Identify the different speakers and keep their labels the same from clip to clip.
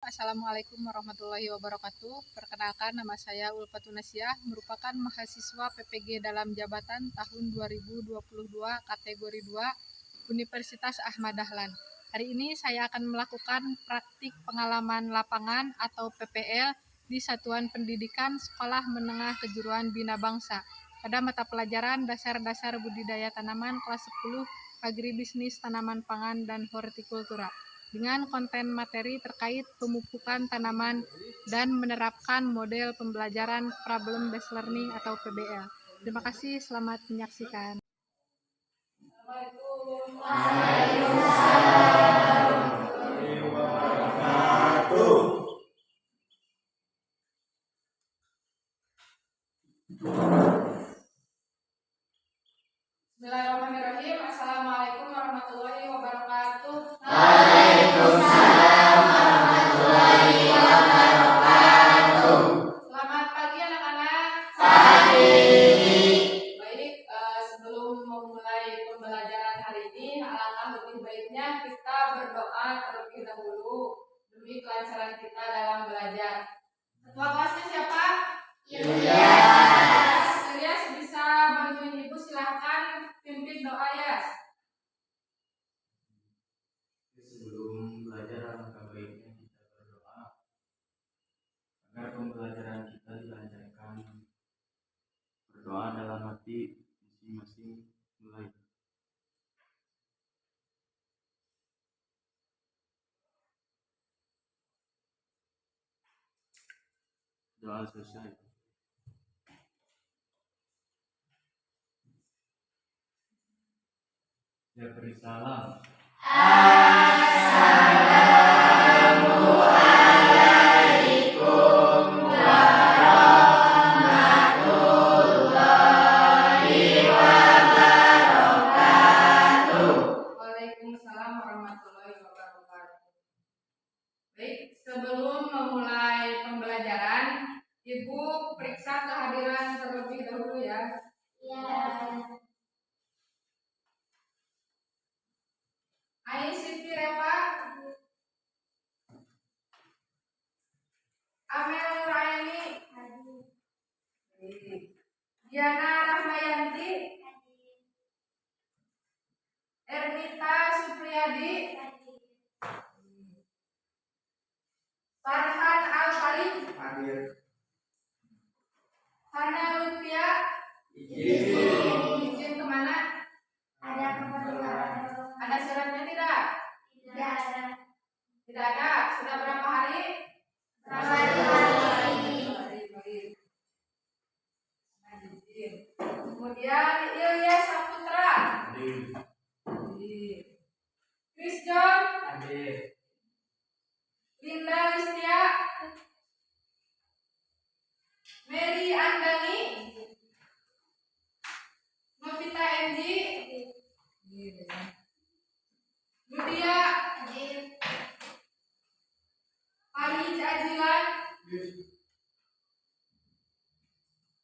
Speaker 1: Assalamualaikum warahmatullahi wabarakatuh. Perkenalkan, nama saya Ulfatul Nasyah, merupakan mahasiswa PPG dalam jabatan tahun 2022 kategori 2 Universitas Ahmad Dahlan. Hari ini saya akan melakukan praktik pengalaman lapangan atau PPL di Satuan Pendidikan Sekolah Menengah Kejuruan Bina Bangsa pada mata pelajaran Dasar-Dasar Budidaya Tanaman kelas 10 Agribisnis Tanaman Pangan dan Hortikultura dengan konten materi terkait pemupukan tanaman dan menerapkan model pembelajaran Problem Based Learning atau PBL. Terima kasih, selamat menyaksikan. Bismillahirrahmanirrahim. Assalamualaikum warahmatullahi wabarakatuh.
Speaker 2: Waalaikumsalam warahmatullahi wabarakatuh.
Speaker 1: Selamat pagi anak-anak.
Speaker 2: Pagi.
Speaker 1: Baik, sebelum memulai pembelajaran hari ini, alangkah lebih baiknya kita berdoa terlebih dahulu demi kelancaran kita dalam belajar. Ketua kelasnya siapa?
Speaker 2: Ilyas.
Speaker 1: Ilyas bisa bantuin ibu, silahkan pimpin doa ya.
Speaker 3: Sebelum belajar, alangkah baiknya kita berdoa agar pembelajaran kita dilancarkan. Berdoa dalam hati masing-masing. Mulai. Doa selesai. Ya, beri salam.
Speaker 2: Assalamualaikum warahmatullahi wabarakatuh.
Speaker 1: Waalaikumsalam warahmatullahi wabarakatuh. Baik, sebelum memulai pembelajaran, Ibu periksa kehadiran terlebih dahulu ya. Ai Siti Reva, Amel Nuraini, Diana Rahmayanti, Ernita Supriyadi, Farhan Al-Farid, Hana Lutfia, izin kemana? Ada suratnya tidak? Tidak ada. Sudah berapa hari? Kemudian Ilyas Saputra, Chris John, Linda Listia, Mary Andani, Novita Enji, Nudia, Ali Ajilan,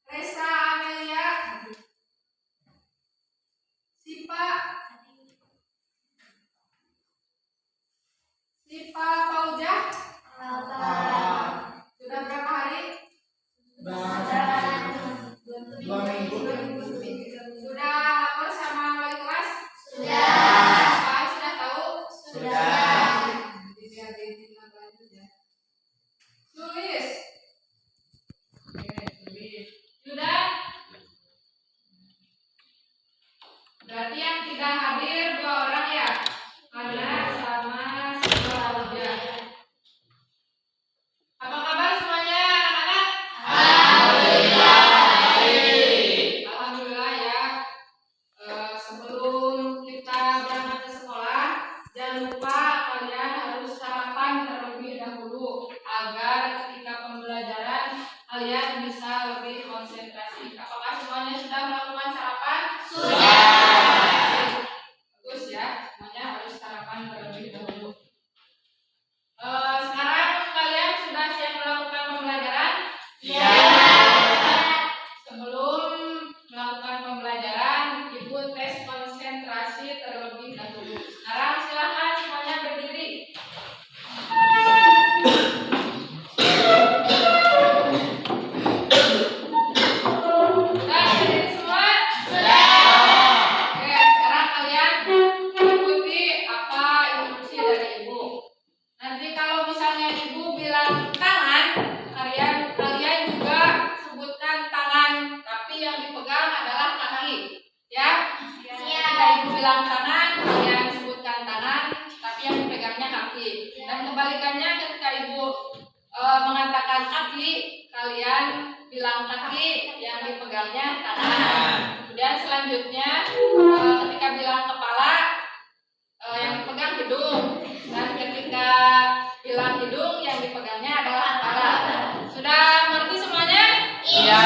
Speaker 1: Resa Amelia, Sipa Faujah. Sudah berapa hari?
Speaker 2: 2 minggu.
Speaker 1: Sudah lapor sama wali kelas?
Speaker 2: Sudah.
Speaker 1: Pak sudah tahu?
Speaker 2: Sudah.
Speaker 1: Biar ditindak lanjut ya. Tulis. Sudah. Berarti yang tidak hadir 2 orang ya? Hana sama Faujah. Apa kabar semuanya anak-anak?
Speaker 2: Alhamdulillah baik.
Speaker 1: Alhamdulillah ya. Sebelum kita berangkat ke sekolah, jangan lupa kalian harus sarapan terlebih dahulu agar ketika pembelajaran kalian bisa lebih konsentrasi. Apakah semuanya sudah melakukan sarapan?
Speaker 2: Sudah.
Speaker 1: Bagus ya, semuanya harus sarapan terlebih dahulu. Sekarang kalian sudah siap melakukan pembelajaran?
Speaker 2: Ya.
Speaker 1: Sebelum melakukan pembelajaran, Ibu tes konsentrasi terlebih dahulu. Sekarang silakan semuanya berdiri.
Speaker 4: misalnya ibu bilang tangan, kalian juga sebutkan tangan, tapi yang dipegang adalah kaki. Ya? Ketika ibu bilang tangan, kalian sebutkan tangan, tapi yang dipegangnya kaki. Dan kebalikannya ketika ibu mengatakan kaki, kalian bilang kaki, yang dipegangnya tangan. Kemudian selanjutnya ketika bilang kepala, yang dipegang hidung, dan ketika bilang hidung, yang dipegangnya adalah kepala. Sudah mengerti semuanya?
Speaker 2: Iya.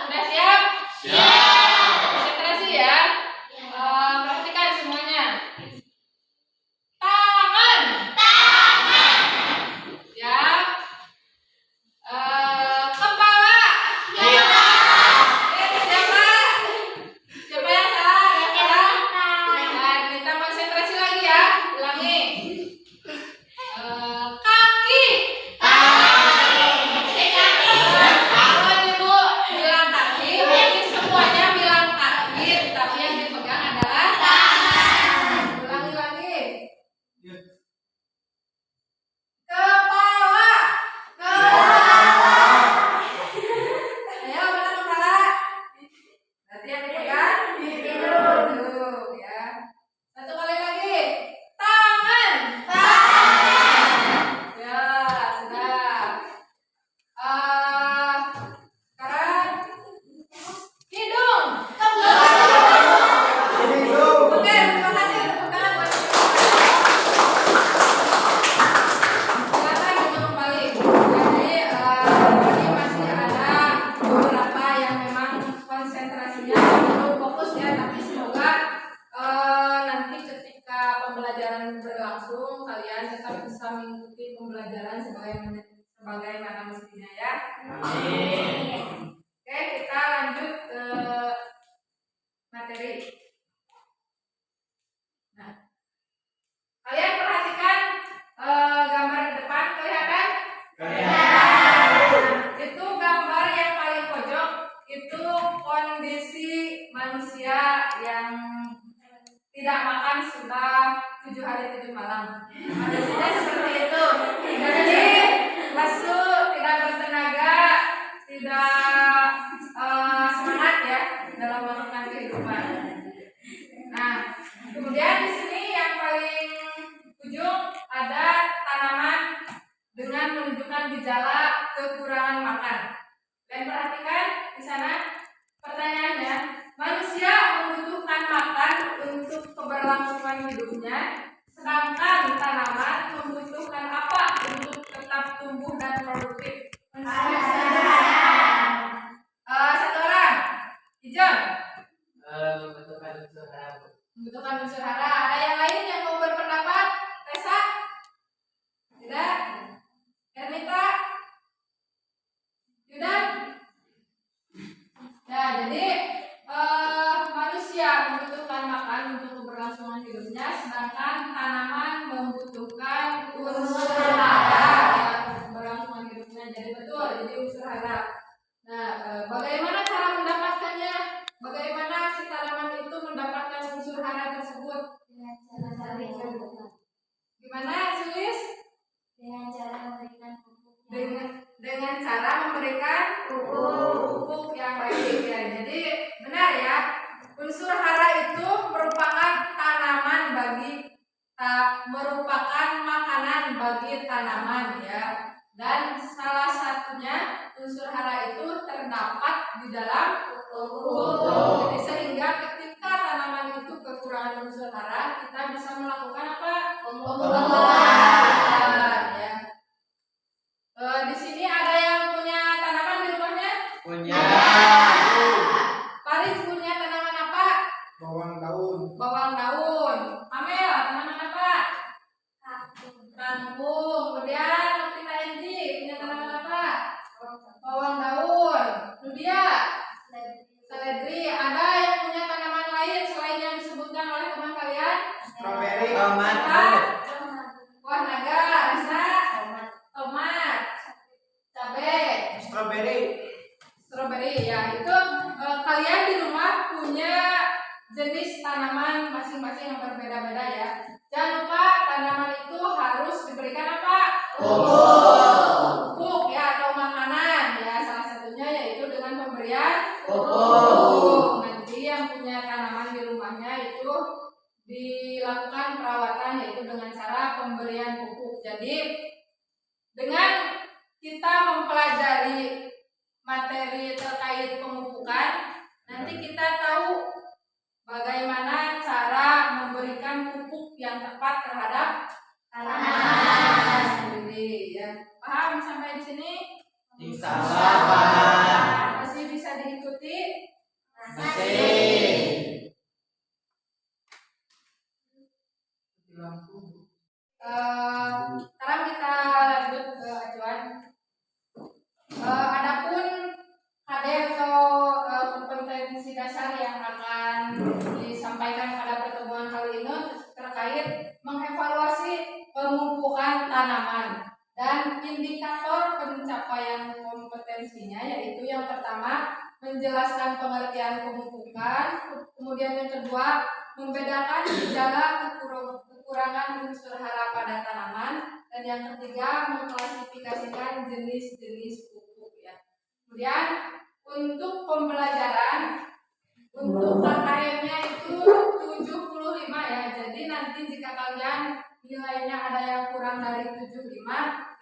Speaker 4: Sudah siap?
Speaker 2: Siap.
Speaker 4: Konsentrasi ya. Perhatikan semuanya. Tangan. Ya. Kepala. Siapa yang salah? Ada yang salah? Nah, kita konsentrasi lagi ya. Ulangi. Kaki. Kalau ibu bilang kaki, berarti semuanya bilang kaki, tapi yang dipegang adalah tangan. Ulangi lagi. Kepala. Ayo, mana kepala? Berarti yang dipegang hidung, ya. Satu kali lagi. Tangan. Ya, sudah. Sekarang hidung. Oke, terima kasih. Tepuk tangan buat silakan kita kembali. Jadi ini masih ada beberapa yang memang konsentrasinya belum fokus ya, tapi semoga nanti ketika pembelajaran berlangsung kalian tetap bisa mengikuti pembelajaran sebagaimana mestinya ya. Oke, kita lanjut ke materi. Nah, kalian perhatikan gambar di depan, kelihatan? Itu gambar yang paling pojok itu kondisi manusia yang tidak makan sudah 7 hari 7 malam. Kondisinya seperti itu. Jadi lesu, tidak bertenaga, tidak semangat ya dalam melakukan kehidupan. Nah, kemudian di sini yang paling ujung ada tanaman dengan menunjukkan gejala kekurangan makan. Dan perhatikan di sana pertanyaannya, manusia membutuhkan makan untuk keberlangsungan hidupnya, sedangkan tanaman membutuhkan apa untuk tetap tumbuh dan produktif? Satu orang, Ijon. Membutuhkan unsur hara. Ada yang lain yang mau berpendapat? Tessa? Tidak? Ernita? Yudan? Nah, jadi manusia membutuhkan makan untuk keberlangsungan hidupnya, sedangkan tanaman membutuhkan unsur hara untuk keberlangsungan hidupnya. Jadi betul, jadi unsur hara. Nah, bagaimana cara mendapatkannya? Bagaimana si tanaman itu mendapatkan unsur hara tersebut? Gimana, Sulis?
Speaker 5: Dengan cara memberikan pupuk
Speaker 4: Dengan cara memberikan pupuk yang baik ya. Jadi benar ya, unsur hara itu merupakan merupakan makanan bagi tanaman ya. Dan salah satunya unsur hara itu terdapat di dalam pupuk. Jadi sehingga ketika tanaman itu kekurangan unsur hara, kita bisa melakukan apa? Pemupukan ya. Di sini ada yang punya tanaman di rumahnya?
Speaker 2: Punya.
Speaker 4: Paris punya tanaman apa?
Speaker 2: Bawang daun.
Speaker 4: Bawang daun. Amel, tanaman apa? Kangkung. Kemudian kita Enji punya tanaman apa? Bawang daun. Ludia? Seledri. Ada yang punya tanaman lain selain yang disebutkan oleh teman kalian?
Speaker 2: Strawberry.
Speaker 4: Apa? Pupuk ya atau makanan ya, salah satunya yaitu dengan pemberian pupuk. Nanti yang punya tanaman di rumahnya itu dilakukan perawatan yaitu dengan cara pemberian pupuk. Jadi dengan kita mempelajari materi terkait pemupukan, nanti kita tahu bagaimana cara memberikan pupuk yang tepat terhadap tanaman sendiri ya. Paham sampai di sini?
Speaker 2: Insya Allah.
Speaker 4: Masih bisa diikuti?
Speaker 2: Masih.
Speaker 4: Sekarang kita lanjut ke acuan. Adapun KD atau kompetensi dasar yang akan disampaikan pada pertemuan kali ini terkait mengevaluasi pemupukan tanaman dan indikator pencapaian kompetensinya, yaitu yang pertama menjelaskan pengertian pemupukan, kemudian yang kedua membedakan gejala kekurangan unsur hara pada tanaman, dan yang ketiga mengklasifikasikan jenis-jenis pupuk ya. Kemudian untuk pembelajaran untuk KKM-nya itu 75 ya. Jadi nanti jika kalian nilainya ada yang kurang dari 75,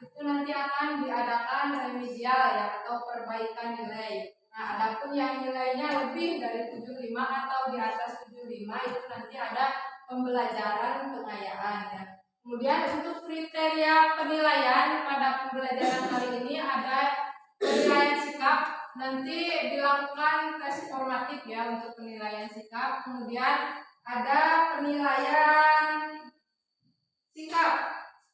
Speaker 4: itu nanti akan diadakan remedial ya atau perbaikan nilai. Nah, adapun yang nilainya lebih dari 75 atau di atas 75 itu nanti ada pembelajaran pengayaan ya. Kemudian untuk kriteria penilaian pada pembelajaran kali ini ada penilaian sikap, nanti dilakukan tes formatif ya untuk penilaian sikap. Kemudian ada penilaian sikap.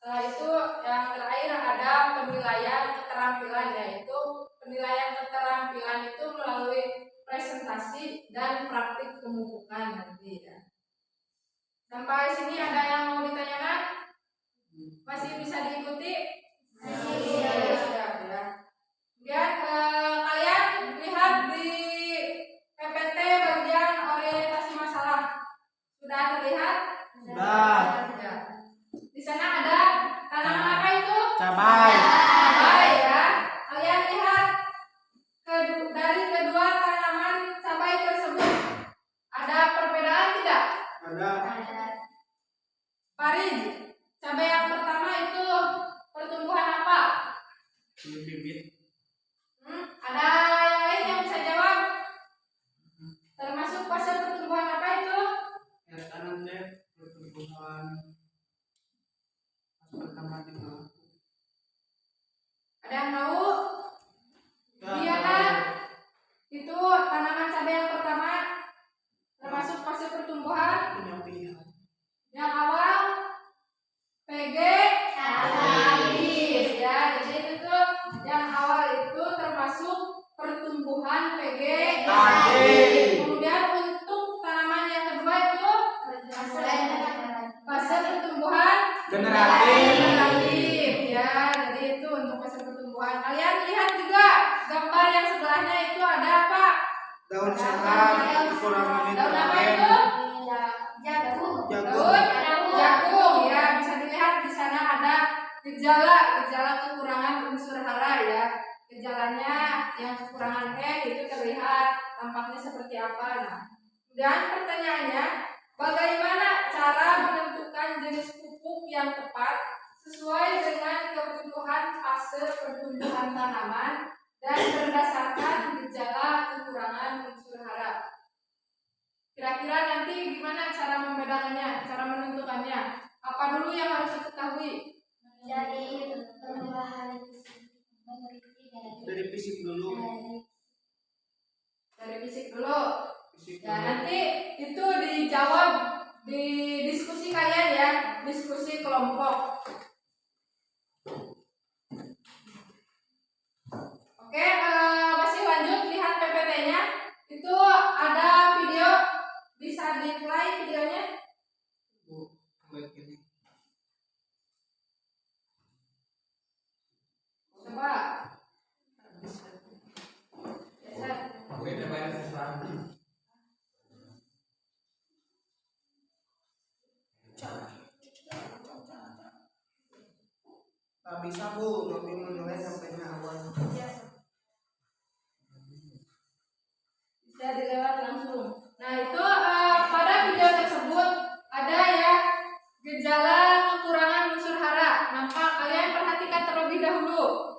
Speaker 4: Setelah itu yang terakhir ada penilaian keterampilan, yaitu penilaian keterampilan itu melalui presentasi dan praktik pemupukan nanti ya. Sampai sini ada yang mau ditanyakan? Masih bisa diikuti? Masih. Sudah ya. Kemudian kalian lihat di PPT bagian orientasi masalah. Sudah terlihat?
Speaker 2: Sudah.
Speaker 4: Ya. Di sana ada tanaman apa itu?
Speaker 2: Cabai.
Speaker 4: Cabai ya. Kalian lihat dari kedua tanaman cabai tersebut ada perbedaan tidak?
Speaker 2: Ada.
Speaker 4: Farid, cabai yang pertama itu pertumbuhan apa?
Speaker 2: Bibit.
Speaker 4: Ada yang lain yang bisa jawab? Termasuk fase pertumbuhan apa itu?
Speaker 2: Ya tanam deh pertumbuhan pertama itu.
Speaker 4: Ada yang tahu? Iya
Speaker 2: Ya,
Speaker 4: kan? Itu tanaman cabai yang pertama termasuk fase pertumbuhan.
Speaker 2: penyampaian.
Speaker 4: Yang awal PG habis ya. Jadi itu tuh yang awal itu termasuk pertumbuhan PG
Speaker 2: habis.
Speaker 4: Kemudian untuk tanaman yang kedua itu fase pertumbuhan
Speaker 2: Generatif.
Speaker 4: ya. Jadi itu untuk fase pertumbuhan. Kalian lihat juga gambar yang sebelahnya itu ada apa?
Speaker 2: Daun segar kurang lebih
Speaker 4: Daun apa
Speaker 2: terakhir.
Speaker 4: itu?
Speaker 5: Jagung.
Speaker 2: Jagung.
Speaker 4: Jagung ya, bisa dilihat di sana ada gejala kekurangan unsur hara ya. Gejalanya yang kekurangan itu terlihat tampaknya seperti apa. Nah, dan pertanyaannya, bagaimana cara menentukan jenis pupuk yang tepat sesuai dengan kebutuhan fase pertumbuhan tanaman dan berdasarkan gejala kekurangan unsur hara? Kira-kira nanti gimana cara membedakannya, cara menentukannya? Apa dulu yang harus diketahui?
Speaker 5: Dari perubahan
Speaker 2: Dari fisik dulu.
Speaker 4: Dari fisik dulu.
Speaker 2: Fisik
Speaker 4: Ya,
Speaker 2: dulu.
Speaker 4: nanti itu dijawab di diskusi kalian ya, diskusi kelompok. Oke, masih lanjut lihat PPT-nya. Itu ada video, bisa di-play videonya.
Speaker 2: Kayak gini.
Speaker 4: Coba. Geser.
Speaker 2: Oke, coba sekarang. Tak bisa Bu, tapi menilai sampai awal.
Speaker 4: Bisa dilewat langsung. Nah itu pada video tersebut ada ya gejala kekurangan unsur hara. Nampak kalian perhatikan terlebih dahulu.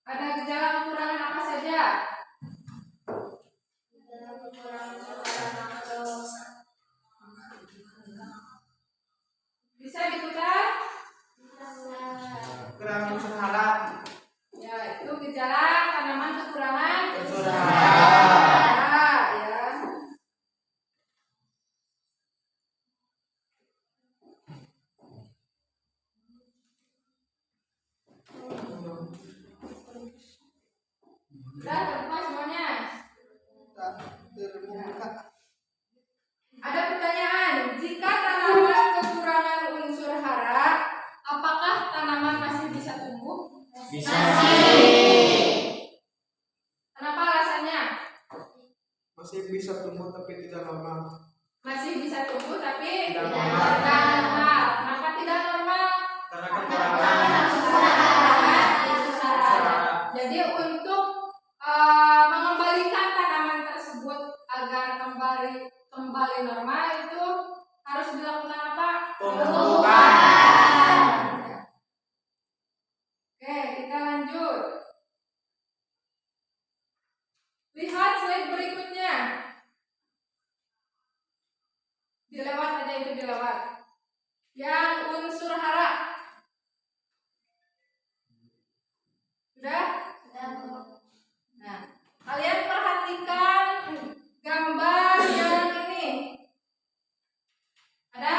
Speaker 4: Ada gejala kekurangan apa saja? Bisa diputar?
Speaker 2: Kurang unsur hara.
Speaker 4: Ya itu gejala tanaman kekurangan
Speaker 2: Unsur
Speaker 4: hara ya. Sudah terlepas semuanya.
Speaker 2: Tak terbuka.
Speaker 4: Ada pertanyaan, jika tanaman kekurangan unsur hara, apakah tanaman masih bisa tumbuh?
Speaker 3: Bisa.
Speaker 4: Kenapa alasannya?
Speaker 2: Masih bisa tumbuh tapi tidak normal.
Speaker 4: Masih bisa tumbuh tapi
Speaker 2: Tidak
Speaker 4: tidak
Speaker 2: normal.
Speaker 4: normal. Kenapa tidak normal?
Speaker 2: Karena kekurangan
Speaker 4: Unsur hara.
Speaker 2: hara.
Speaker 4: Jadi untuk mengembalikan tanaman tersebut agar kembali normal itu harus dilakukan apa?
Speaker 2: Pembukaan.
Speaker 4: Oke, kita lanjut. Lihat slide berikutnya. Dilewat aja itu dilewat. Yang unsur hara. Sudah? Nah, kalian perhatikan gambar yang ini. Ada?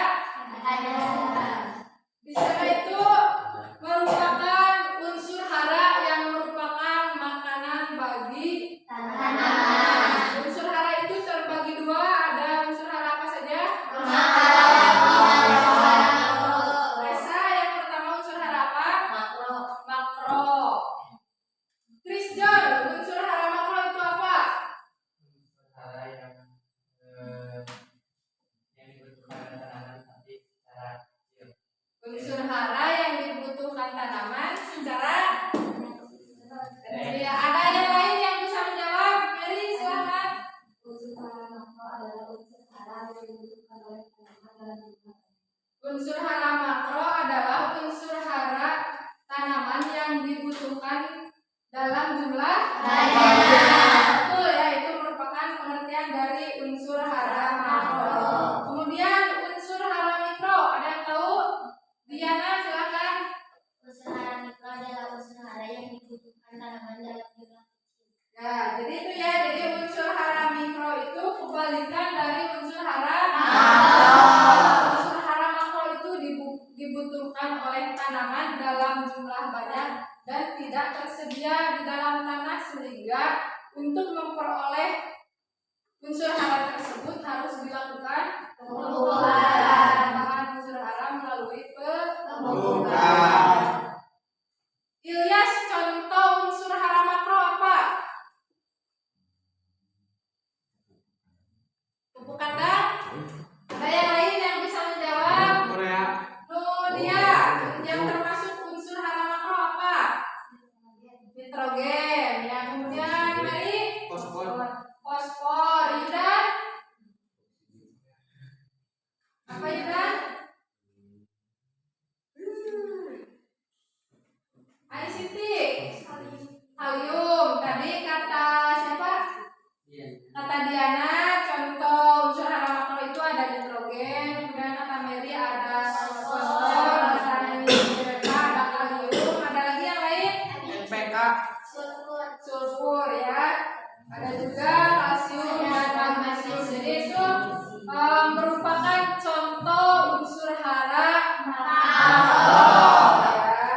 Speaker 4: Di sana itu merupakan unsur hara yang merupakan makanan bagi tanaman. Unsur hara itu terbagi dua, ada unsur hara apa saja? Resa, yang pertama unsur hara apa? Makro. Christian, unsur hara makro itu apa?
Speaker 3: Hara yang dibutuhkan tanaman tapi secara kecil.
Speaker 4: Unsur hara yang dibutuhkan tanaman secara ya, ada yang lain yang bisa menjawab? Mary, silakan. Unsur hara makro adalah unsur hara tanaman yang dibutuhkan dalam jumlah banyak. Betul ya, itu merupakan pengertian dari unsur hara makro. Kemudian unsur hara mikro, ada yang tahu? Diana, silakan.
Speaker 5: Unsur hara mikro adalah unsur hara yang dibutuhkan tanaman dalam jumlah kecil.
Speaker 4: Ya, jadi itu ya, jadi unsur hara mikro itu kebalikan dari unsur hara Unsur hara makro itu dibutuhkan oleh tanaman dalam jumlah banyak dan tidak tersedia di dalam tanah, sehingga untuk memperoleh unsur hara tersebut harus dilakukan penambahan unsur hara melalui
Speaker 2: Pembukaan.
Speaker 4: Ilyas, contoh unsur hara makro apa? Pupuk kandang? Ada yang lain yang bisa menjawab?
Speaker 2: Korea.
Speaker 4: Nudia, yang termasuk unsur hara makro apa? Nitrogen. Yang kemudian Mary?
Speaker 2: Fosfor.
Speaker 4: Fosfor. Yuda? Apa Yuda? ICT. Kalium. Tadi kata siapa? Kata Diana, contoh unsur hara makro itu ada nitrogen, kemudian kata Mary ada fosfor, kata Yuda ada kalium, ada lagi yang lain?
Speaker 2: NPK.
Speaker 4: Sulfur ya. Ada juga kalsium dan magnesium. Jadi itu merupakan contoh unsur hara makro ya.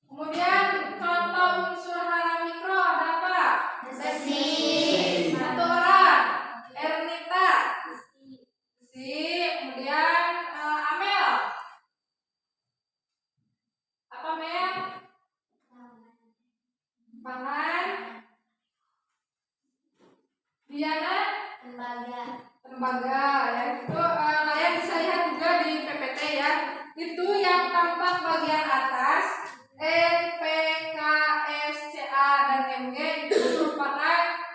Speaker 4: Kemudian contoh unsur hara mikro ada apa?
Speaker 5: Besi.
Speaker 4: Satu orang. Ernita. Si. Kemudian Amel. Apa Mel? Pangan. Diana.
Speaker 5: Tembaga.
Speaker 4: Tembaga ya, itu kalian bisa lihat juga di PPT ya, itu itu yang tampak bagian atas N, P, K, S, C, A, dan MG itu merupakan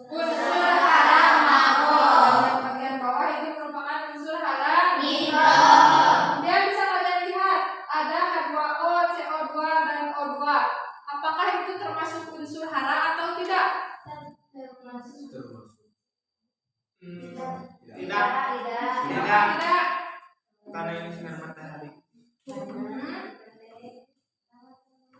Speaker 4: unsur hara makro. Yang bagian bawah itu merupakan unsur hara mikro. Kemudian bisa kalian lihat ada H2O, CO2, dan O2. Apakah itu termasuk unsur hara atau tidak?
Speaker 2: Termasuk.
Speaker 3: Tidak.
Speaker 4: Tidak.
Speaker 3: Karena ini sinar matahari.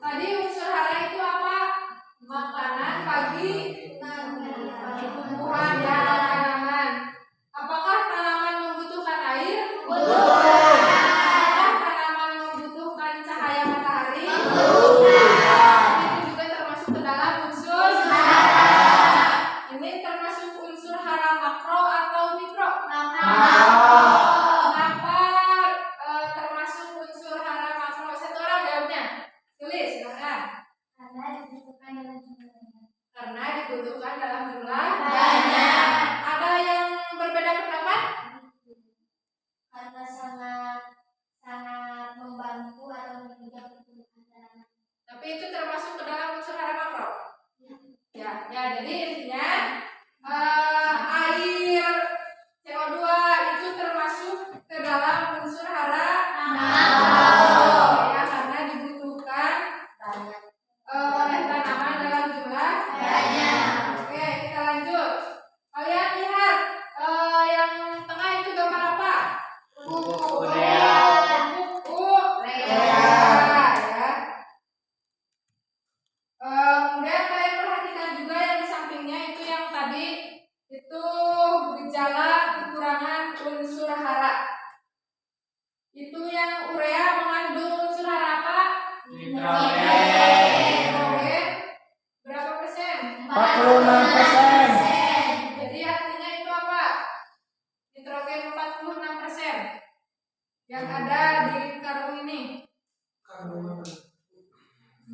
Speaker 4: Tadi unsur hara itu apa? Makanan bagi tumbuhan ya, dan tanaman. Apakah tanaman membutuhkan air? Apakah tanaman membutuhkan cahaya matahari? Itu juga termasuk ke dalam unsur hara. Ini termasuk unsur hara makro atau mikro? Kenapa termasuk unsur hara makro? Satu orang jawabnya. Tulis, silakan. Karena dibutuhkan dalam jumlah banyak. Ada yang berbeda pendapat?
Speaker 5: Karena sangat membantu atau menunjang pertumbuhan tanaman.
Speaker 4: Tapi itu termasuk ke dalam unsur hara makro. Ya, jadi intinya air CO2 itu termasuk ke dalam unsur hara makro ya, karena dibutuhkan oleh tanaman dalam jumlah banyak. Oke, kita lanjut. Kalian lihat yang tengah itu gambar apa? Pupuk urea ya. Kemudian kalian perhatikan juga yang di sampingnya itu yang tadi itu gejala kekurangan unsur hara. Itu yang urea mengandung unsur hara apa? Nitrogen. Berapa persen?
Speaker 3: 46%.
Speaker 4: Jadi artinya itu apa? Nitrogen 46% yang ada di karung ini.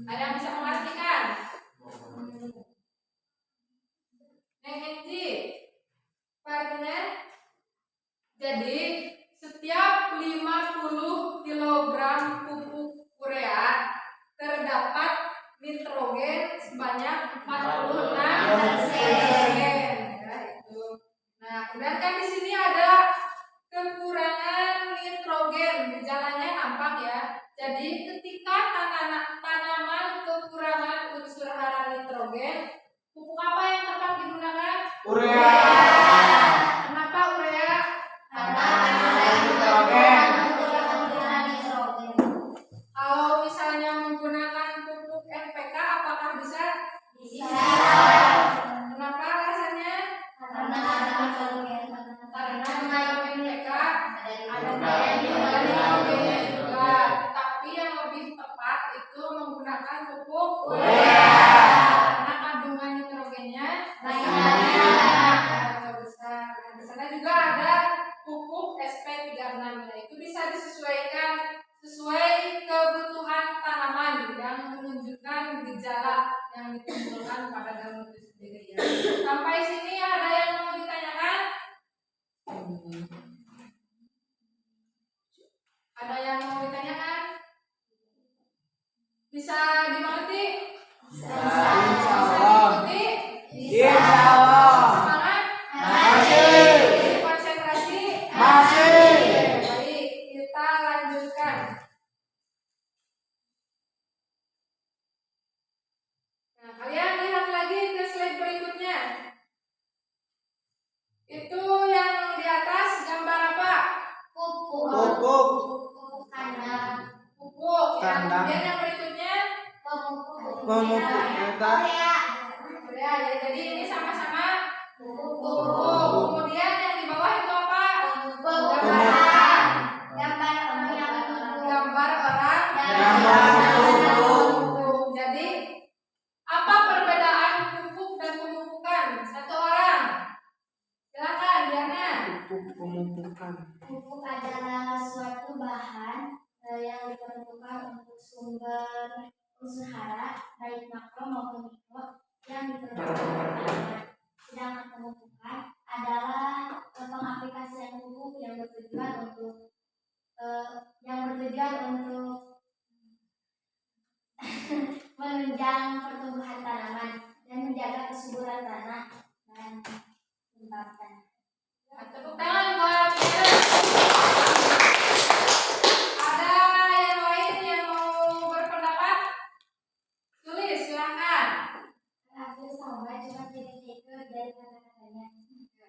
Speaker 4: Ada yang bisa mengartikan? Nengenji, artinya jadi setiap 50 kg pupuk urea terdapat nitrogen sebanyak 46%. Ya, itu. Nah, kemudian kan di sini ada kekurangan nitrogen, gejalanya nampak ya. Jadi ketika tanaman kekurangan unsur hara nitrogen, pupuk apa yang tepat digunakan?
Speaker 3: Urea.
Speaker 4: Kenapa urea? Kalau misalnya menggunakan pupuk NPK, apakah bisa? Kenapa alasannya? Karena di dalam NPK ada nitrogennya juga. Tapi yang lebih tepat itu menggunakan pupuk urea. Karena kandungan nitrogennya banyak atau besar. Nah, di sana juga ada pupuk SP36. Nah, itu bisa disesuaikan sesuai kebutuhan tanaman yang menunjukkan gejala yang ditimbulkan pada daun itu sendiri ya. Sampai sini ada yang mau ditanyakan? Ada yang mau ditanyakan? Bisa dimengerti? Bisa diikuti? Semangat? Konsentrasi? Baik, kita lanjutkan. Nah, kalian lihat lagi ke slide berikutnya. Itu yang di atas gambar apa?
Speaker 3: Pupuk.
Speaker 4: Pupuk. Ya.
Speaker 3: Kandang.
Speaker 4: Kemudian yang berikutnya
Speaker 3: Pemupuk kita.
Speaker 4: urea. Ya, jadi ini sama-sama pupuk. Kemudian yang di bawah itu apa? Gambar orang. Pupuk. Jadi apa perbedaan pupuk dan pemupukan? Satu orang. Silakan, Diana.
Speaker 3: Pupuk pemupukan.
Speaker 5: Pupuk adalah suatu bahan yang diperuntukkan untuk sumber unsur hara baik makro maupun mikro yang diperlukan oleh tanaman. Sedangkan pemupukan adalah pengaplikasian pupuk yang bertujuan untuk yang bertujuan untuk menunjang pertumbuhan tanaman dan menjaga kesuburan tanah dan tempat tanah.
Speaker 4: Tepuk tangan buat Mira. Ada yang lain yang mau berpendapat? Tulis silahkan.
Speaker 5: Hampir sama, cuma jadi dari kata-katanya.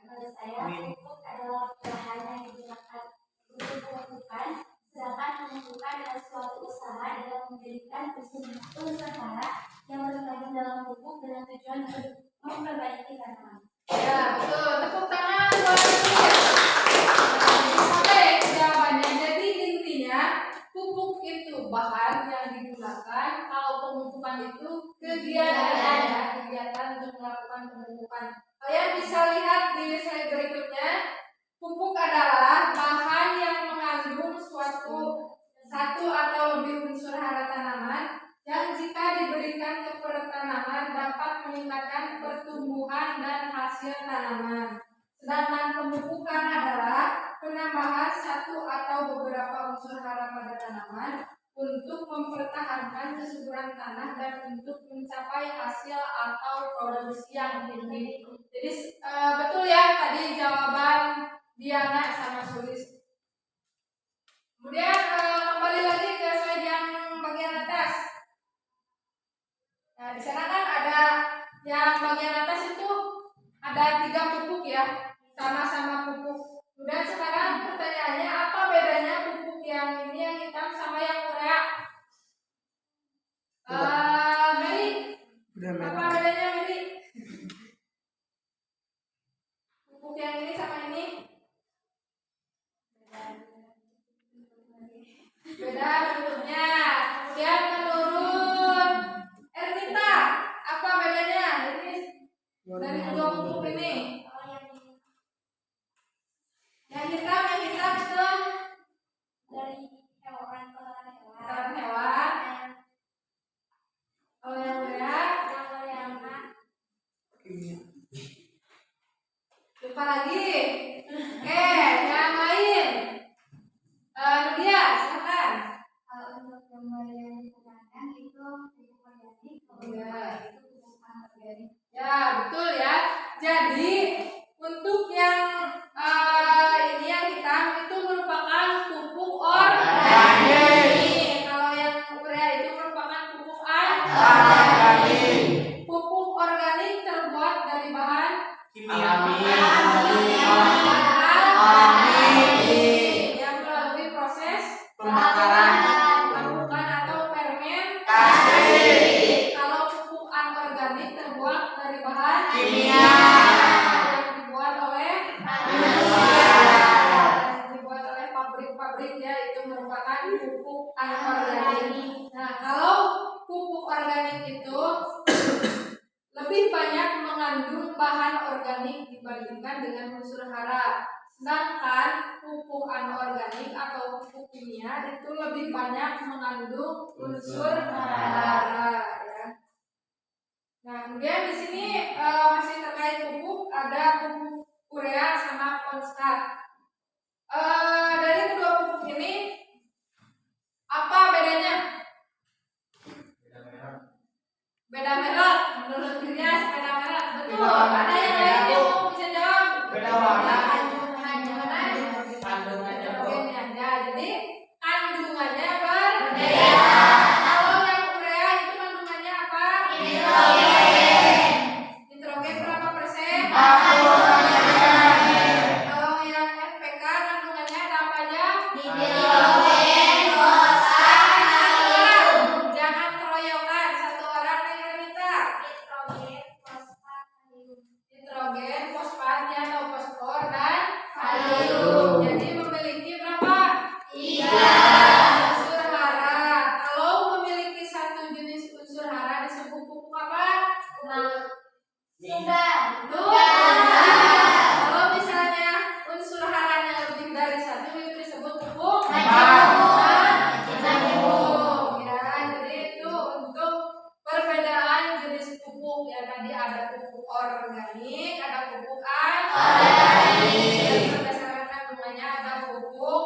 Speaker 5: Menurut saya, pupuk adalah bahan yang digunakan untuk pemupukan, sedangkan pemupukan adalah suatu usaha dalam mendirikan usaha yang berkembang dalam pupuk dengan tujuan untuk memperbaiki tanaman.
Speaker 4: Ya, betul. Tepuk tangan buat Mira. Oke, jawabannya. Jadi intinya pupuk itu bahan yang digunakan, kalau pemupukan itu kegiatan untuk melakukan pemupukan. Kalian bisa lihat di slide berikutnya, pupuk adalah bahan yang mengandung satu atau lebih unsur hara tanaman yang jika diberikan kepada tanaman dapat meningkatkan pertumbuhan dan hasil tanaman. Sedangkan pemupukan adalah penambahan satu atau beberapa unsur hara pada tanaman untuk mempertahankan kesuburan tanah dan untuk mencapai hasil atau produksi yang tinggi. Jadi betul ya tadi jawaban Diana sama Sulis. Kemudian kembali lagi ke slide yang bagian atas. Nah, di sana kan ada yang bagian atas itu ada 3 pupuk ya, sama-sama pupuk. Kemudian sekarang pertanyaannya apa bedanya pupuk yang ini yang hitam sama yang urea? Mary, apa bedanya Mary? Pupuk yang ini sama ini? Beda bentuknya. Kemudian menurut Ernita, apa bedanya? Ini dari kedua pupuk ini. Yang hitam itu
Speaker 5: Dari hewan,
Speaker 4: kotoran hewan. Kalau yang urea, lupa lagi. Oke, yang lain. Nudia, silakan.
Speaker 5: Untuk gambar yang digunakan itu pupuk organik, kalau itu pupuk anorganik.
Speaker 4: Ya, betul ya. Jadi untuk yang ini yang hitam itu merupakan pupuk organik. Kalau yang urea itu merupakan pupuk anorganik. Pupuk organik terbuat dari bahan
Speaker 2: Kimia.
Speaker 4: yang melalui proses
Speaker 2: Pembakaran.
Speaker 4: pembukaan atau fermentasi. Kalau pupuk anorganik terbuat dari bahan
Speaker 2: Kimia.
Speaker 4: yang dibuat oleh pabrik-pabrik ya, itu merupakan pupuk anorganik. Nah, kalau pupuk organik itu lebih banyak mengandung bahan organik dibandingkan dengan unsur hara. Sedangkan pupuk anorganik atau pupuk kimia itu lebih banyak mengandung unsur hara ya. Nah, kemudian di sini masih terkait pupuk, ada pupuk urea sama fosfat. Dari kedua pupuk ini apa bedanya? Beda merek. Menurut Ilyas beda merek. Betul. Ada yang lain yang mau bisa jawab?
Speaker 2: Beda warna.
Speaker 4: Kandungannya. Ya, jadi kandungannya berbeda. Kalau yang urea itu kandungannya apa? Nitrogen berapa persen? 40%. Kalau yang NPK kandungannya ada apa aja? Jangan keroyokan, satu orang yang minta. Nitrogen, fosfat atau fosfor dan kalium. Jadi memiliki berapa? 3 unsur hara. Kalau memiliki satu jenis unsur hara disebut pupuk apa? Kalau misalnya unsur haranya lebih dari satu itu disebut pupuk majemuk. Ya, jadi itu untuk perbedaan jenis pupuk ya, tadi ada pupuk organik, ada pupuk anorganik. Berdasarkan kandungannya ada pupuk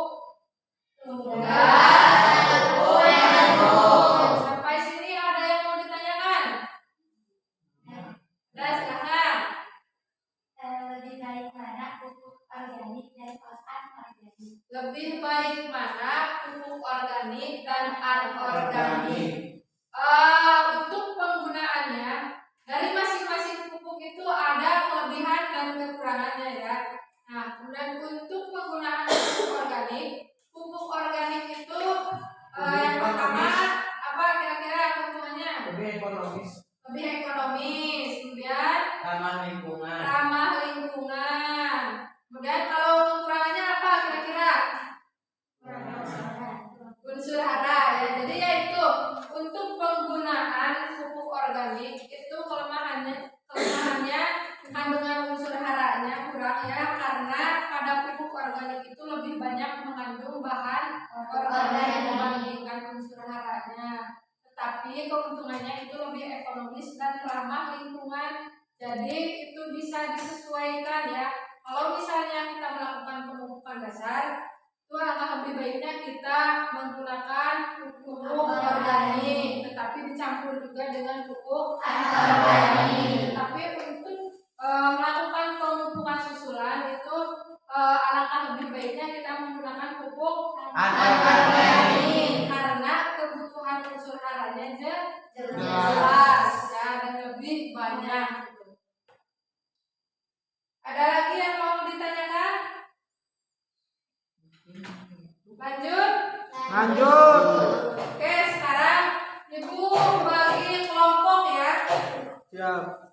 Speaker 4: harganya. Tetapi keuntungannya itu lebih ekonomis dan ramah lingkungan. Jadi itu bisa disesuaikan ya. Kalau misalnya kita melakukan pemupukan dasar, itu alangkah lebih baiknya kita menggunakan pupuk organik, tetapi dicampur juga dengan pupuk organik. Tetapi untuk melakukan pemupukan susulan itu alangkah lebih baiknya kita menggunakan pupuk organik karena kebutuhan unsur haranya jelas ya, dan lebih banyak. Ada lagi yang mau ditanyakan? Lanjut. Oke, sekarang Ibu bagi kelompok ya.
Speaker 2: Siap.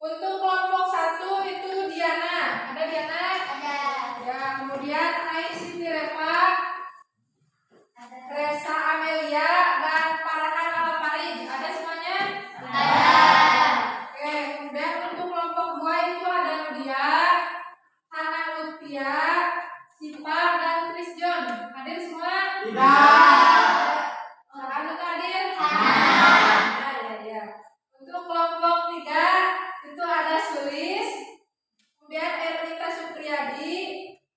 Speaker 4: Untuk kelompok 1 itu Diana. Ada Diana?
Speaker 5: Ada.
Speaker 4: Ya, kemudian Ais Siti Reva, Resa Amelia, dan Farhan Alfarij. Ada semuanya?
Speaker 5: Ada.
Speaker 4: Oke, kemudian untuk kelompok 2 itu ada Nudia, Hana Lutfia, Sipa, dan Chris John. Hadir semua? Farhan itu hadir? Ya. Untuk kelompok 3 itu ada Sulis, kemudian Ernita Supriyadi,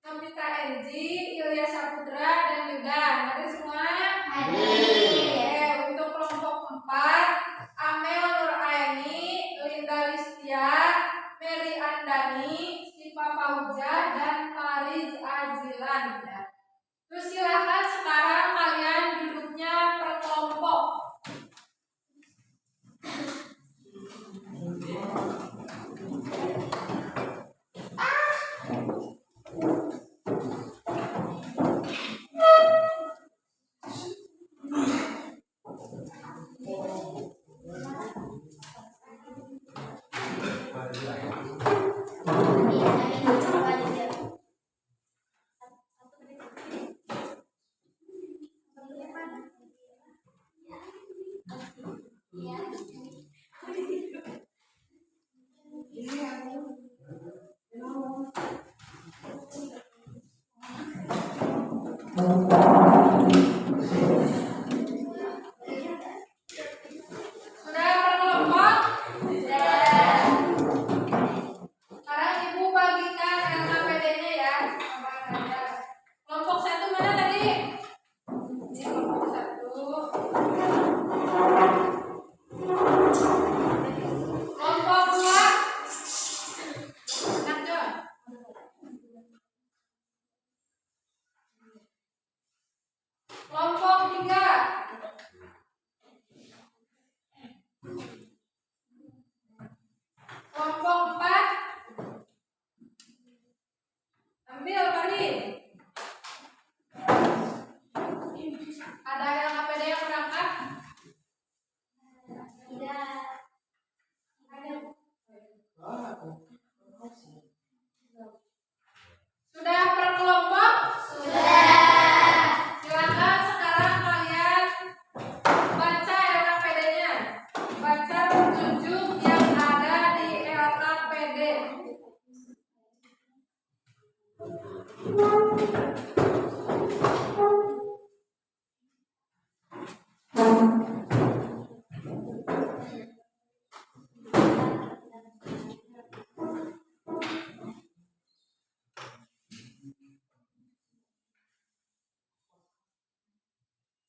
Speaker 4: Novita Enji, Ilya Saputra, dan Yudan. Hadir semua? Oke, untuk kelompok 4 Amel Nuraini, Linda Listia, Mary Andani, Siva Pauja, dan Fariz Azilan ya. Terus silakan sekarang kalian duduknya per kelompok. Sudah per kelompok? Sekarang Ibu bagikan LKPD-nya ya. Kelompok 1 mana tadi? Ini kelompok 1. Kelompok 2. Lanjut. Kelompok 3. Kelompok 4. Ambil Fahri. Ada yang APD yang berangkat?
Speaker 5: Tidak.
Speaker 4: Sudah per kelompok?
Speaker 5: Sudah.
Speaker 4: Silakan sekarang kalian baca LKPD-nya. Baca petunjuk yang ada di LKPD.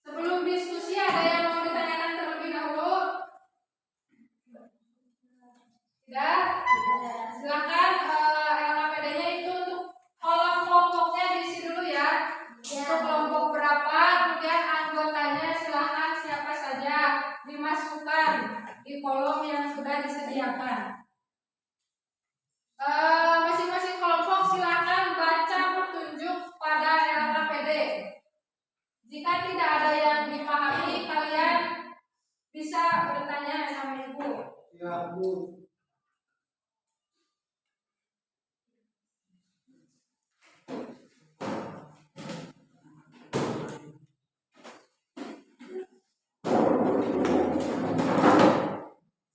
Speaker 4: Sebelum diskusi ada yang mau ditanyakan terlebih dahulu? Tidak? Silakan LKPD-nya itu untuk kolom kelompoknya diisi dulu ya. Untuk kelompok berapa, kemudian anggotanya silakan siapa saja dimasukkan di kolom yang sudah disediakan. Masing-masing kelompok silakan baca petunjuk pada LKPD. Jika tidak ada yang dipahami, kalian bisa bertanya sama Ibu.
Speaker 2: Ya, Bu.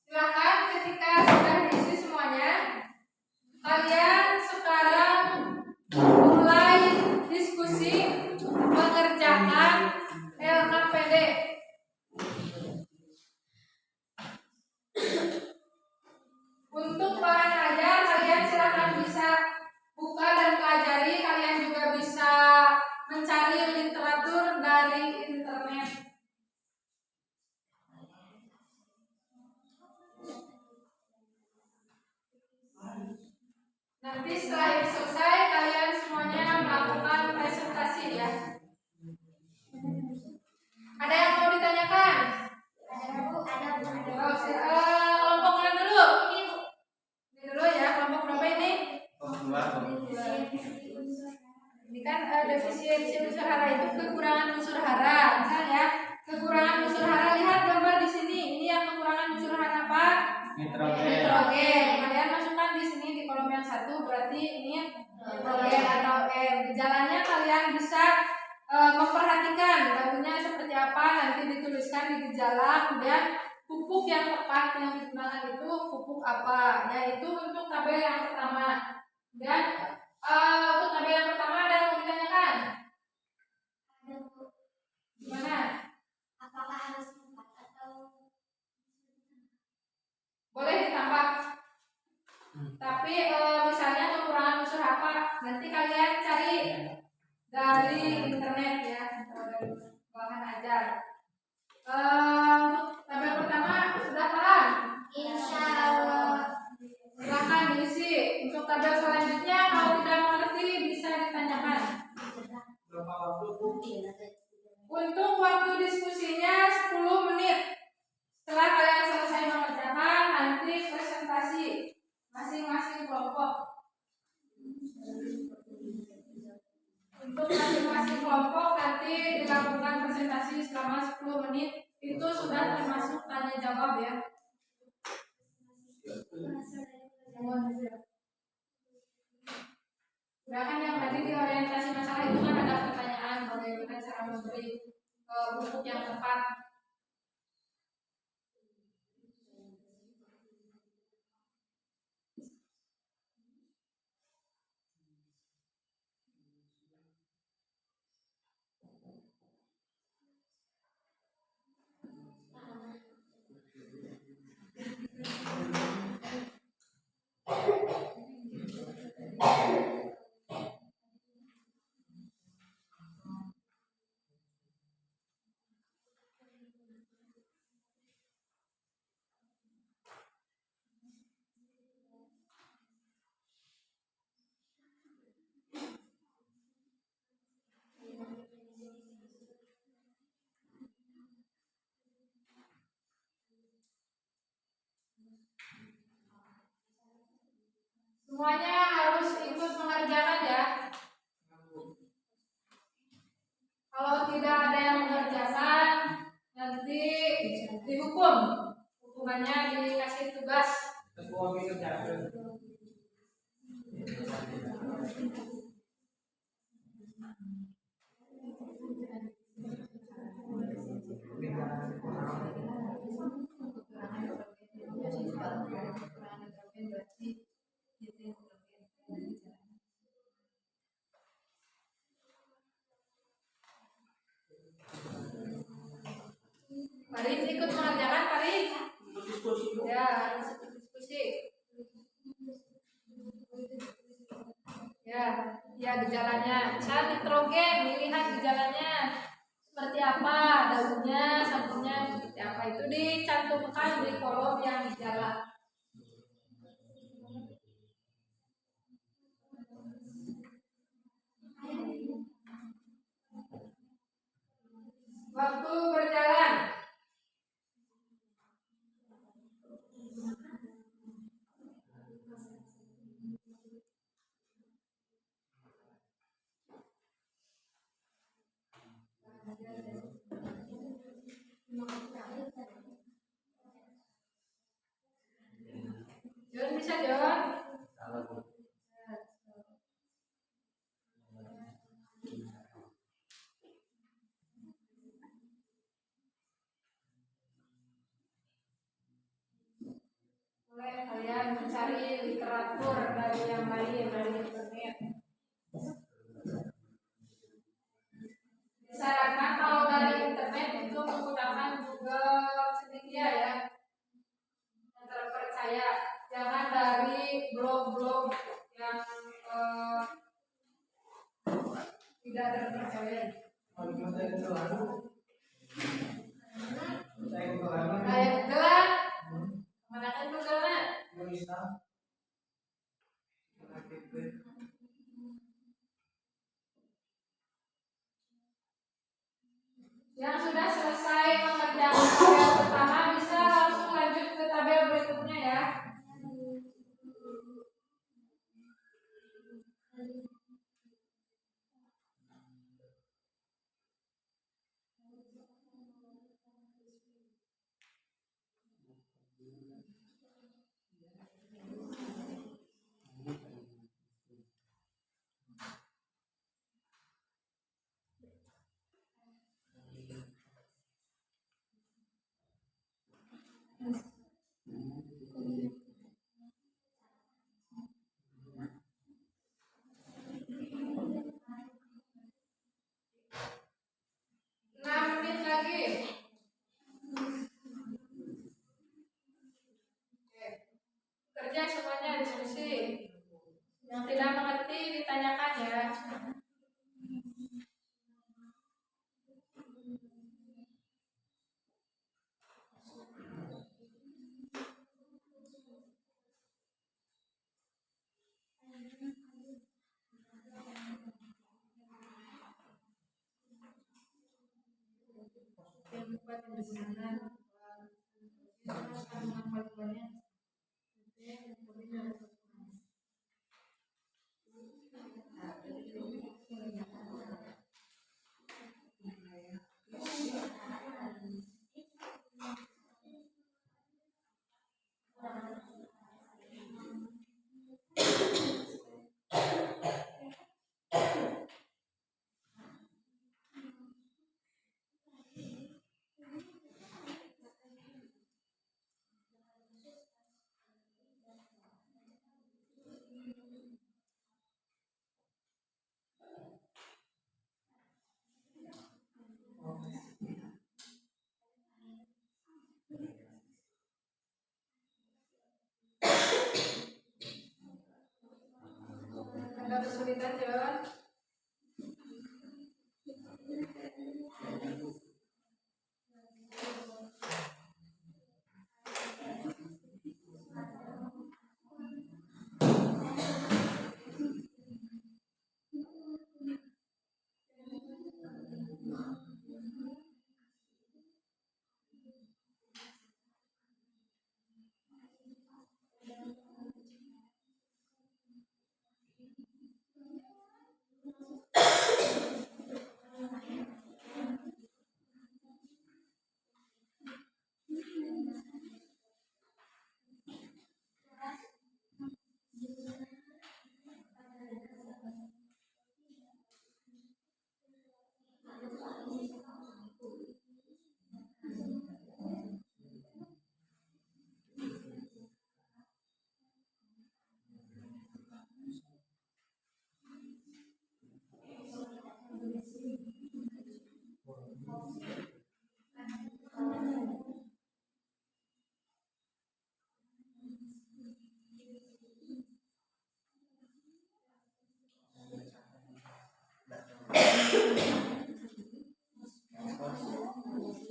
Speaker 4: Silakan ketika sudah diisi semuanya, kalian sekarang mulai diskusi mengerjakan LKPD satu berarti ini nitrogen atau N. Gejalanya kalian bisa memperhatikan daunnya seperti apa, nanti dituliskan di gejala. Kemudian pupuk yang tepat yang digunakan itu pupuk apa, yaitu untuk tabel yang pertama. Dan untuk tabel yang pertama ada yang mau ditanyakan?
Speaker 5: Ada Bu.
Speaker 4: Gimana?
Speaker 5: Apakah harus 4 atau
Speaker 4: Boleh ditambah. Tapi misalnya kekurangan unsur apa, nanti kalian cari dari internet ya, atau dari bahan ajar. Untuk tabel pertama sudah paham?
Speaker 5: Insya Allah.
Speaker 4: Silahkan diisi. Untuk tabel selanjutnya kalau tidak mengerti bisa ditanyakan.
Speaker 2: Berapa waktu Bu?
Speaker 4: Untuk waktu diskusinya 10 menit. Setelah kalian selesai mengerjakan, nanti presentasi masing-masing kelompok. Untuk masing-masing kelompok nanti dilakukan presentasi selama 10 menit. Itu sudah termasuk tanya jawab ya. Bahkan yang tadi di orientasi masalah itu kan ada pertanyaan bagaimana cara memberi pupuk yang tepat. Semuanya harus ikut mengerjakan ya. Kalau tidak ada yang mengerjakan, nanti dihukum. Hukumannya dikasih tugas.
Speaker 2: Ketua minum jalan.
Speaker 4: Farid ikut mengerjakan, Farid.
Speaker 2: Diskusi Bu.
Speaker 4: Ya, harus ikut diskusi. Ya gejalanya. Misal nitrogen, dilihat gejalanya seperti apa, daunnya, sabunnya seperti apa, itu dicantumkan di kolom yang gejala. Waktu berjalan. John bisa John? Mulai kalian mencari literatur dari yang lain dari internet. Disarankan kalau dari internet itu menggunakan Google Cendekia ya, yang terpercaya. Jangan dari blog-blog yang tidak terpercaya.
Speaker 2: Kalau kita dari Telanu, saya ke Telanu.
Speaker 4: Kayak gelar, mana kan Google-nya?
Speaker 2: Indonesia.
Speaker 4: Yang sudah selesai mengerjakan tabel pertama bisa langsung lanjut ke tabel berikutnya ya. Yang tidak mengerti ditanyakan ya. Yang buat yang digunakan ada kesulitan John.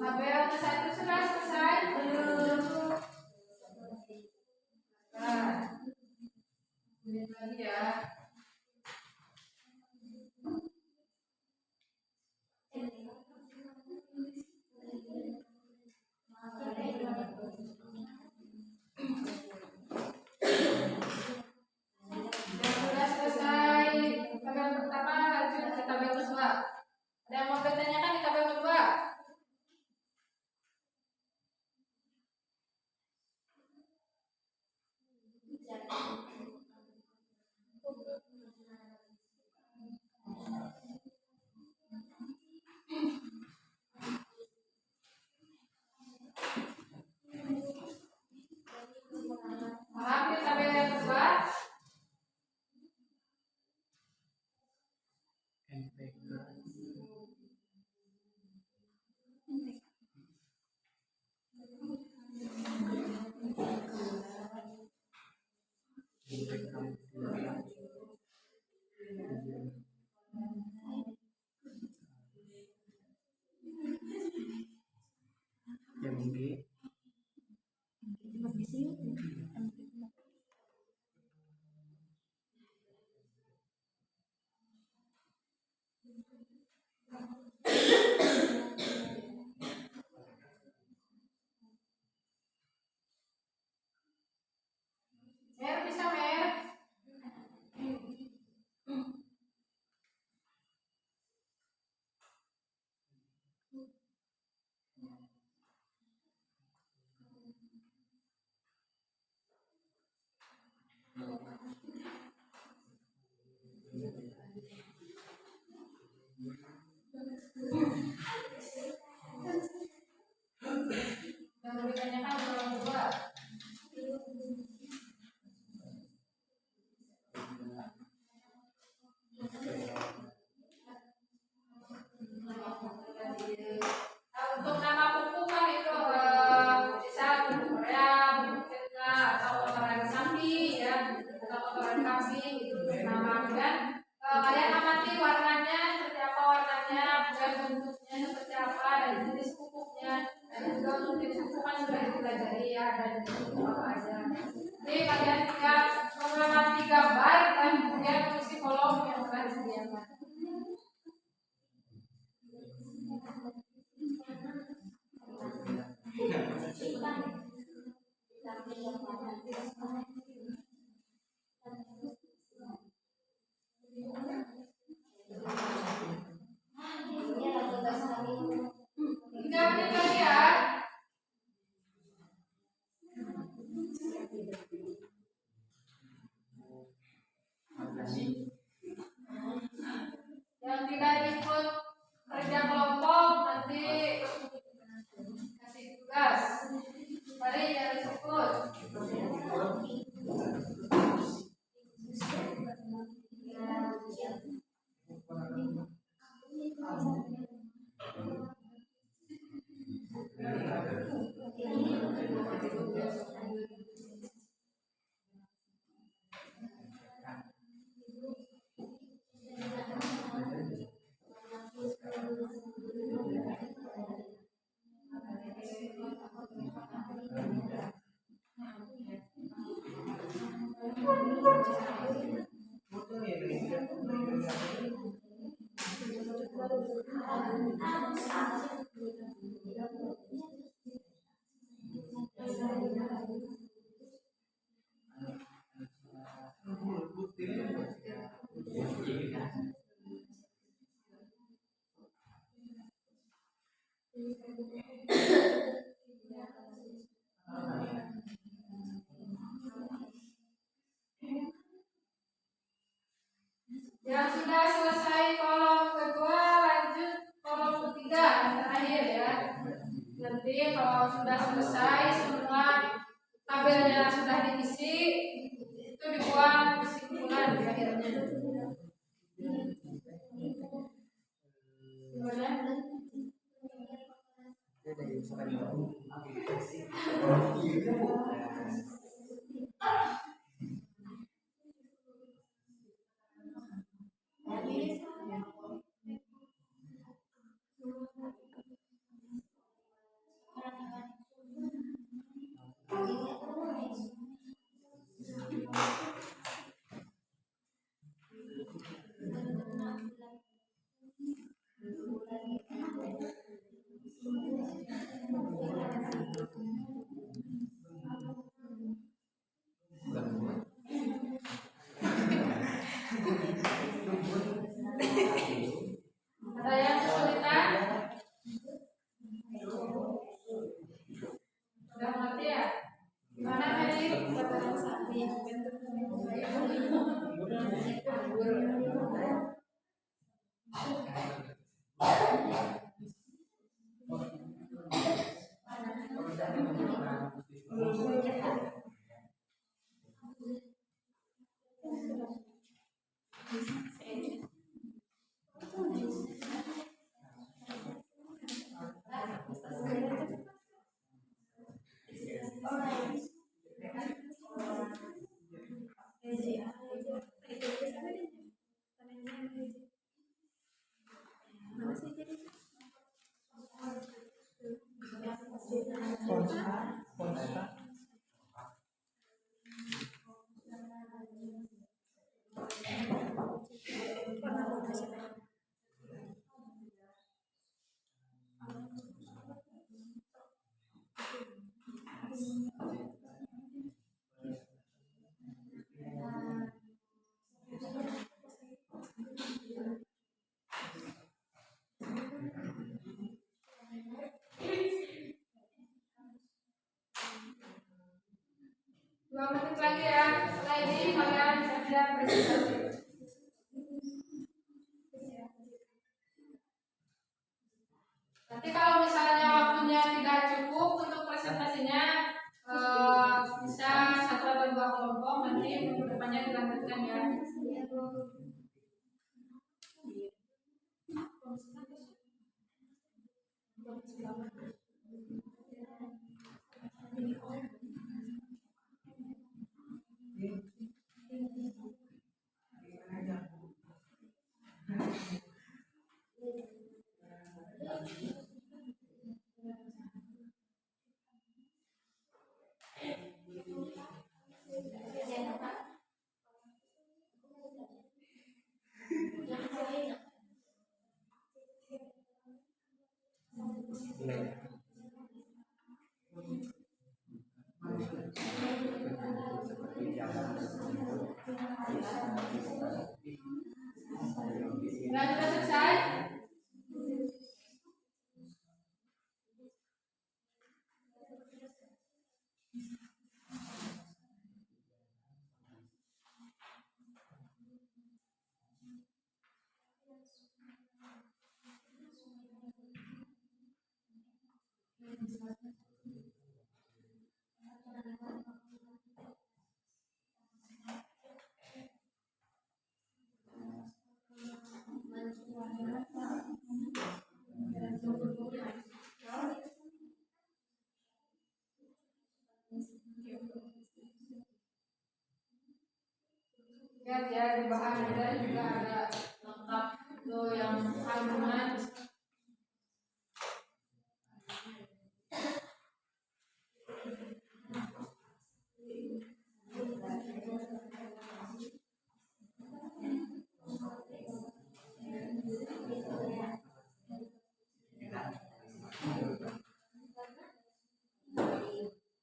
Speaker 4: Tabel satu sudah selesai belum? Nah, ini lagi ya. Yang sudah selesai tabel pertama lanjut ke tabel kedua. Ada yang mau bertanyakan di tabel kedua? Paham di tabel yang kedua?
Speaker 2: Yang ini
Speaker 4: Mer bisa Mer? ya ada di situ apa aja. Jadi kalian tinggal mengamati gambar dan kemudian mengisi kolom yang telah disediakan. Tiga menit lagi ya. Yang tidak ikut kerja kelompok nanti kasih tugas. Mari yang ikut. Yang sudah selesai kolom kedua lanjut kolom ketiga yang terakhir ya. Nanti kalau sudah selesai semua tabelnya sudah diisi itu dibuat kesimpulan di akhirnya. Ada yang kesulitan? Sudah mengerti ya? Gimana tadi? Katakan sapi. Dua menit lagi ya. Setelah ini kalian siap-siap presentasi. Nanti kalau misalnya waktunya tidak cukup untuk presentasinya, bisa satu atau dua kelompok nanti minggu depannya dilanjutkan ya. Sudah selesai? Ya, di bahan juga ada lengkap itu yang kandungan.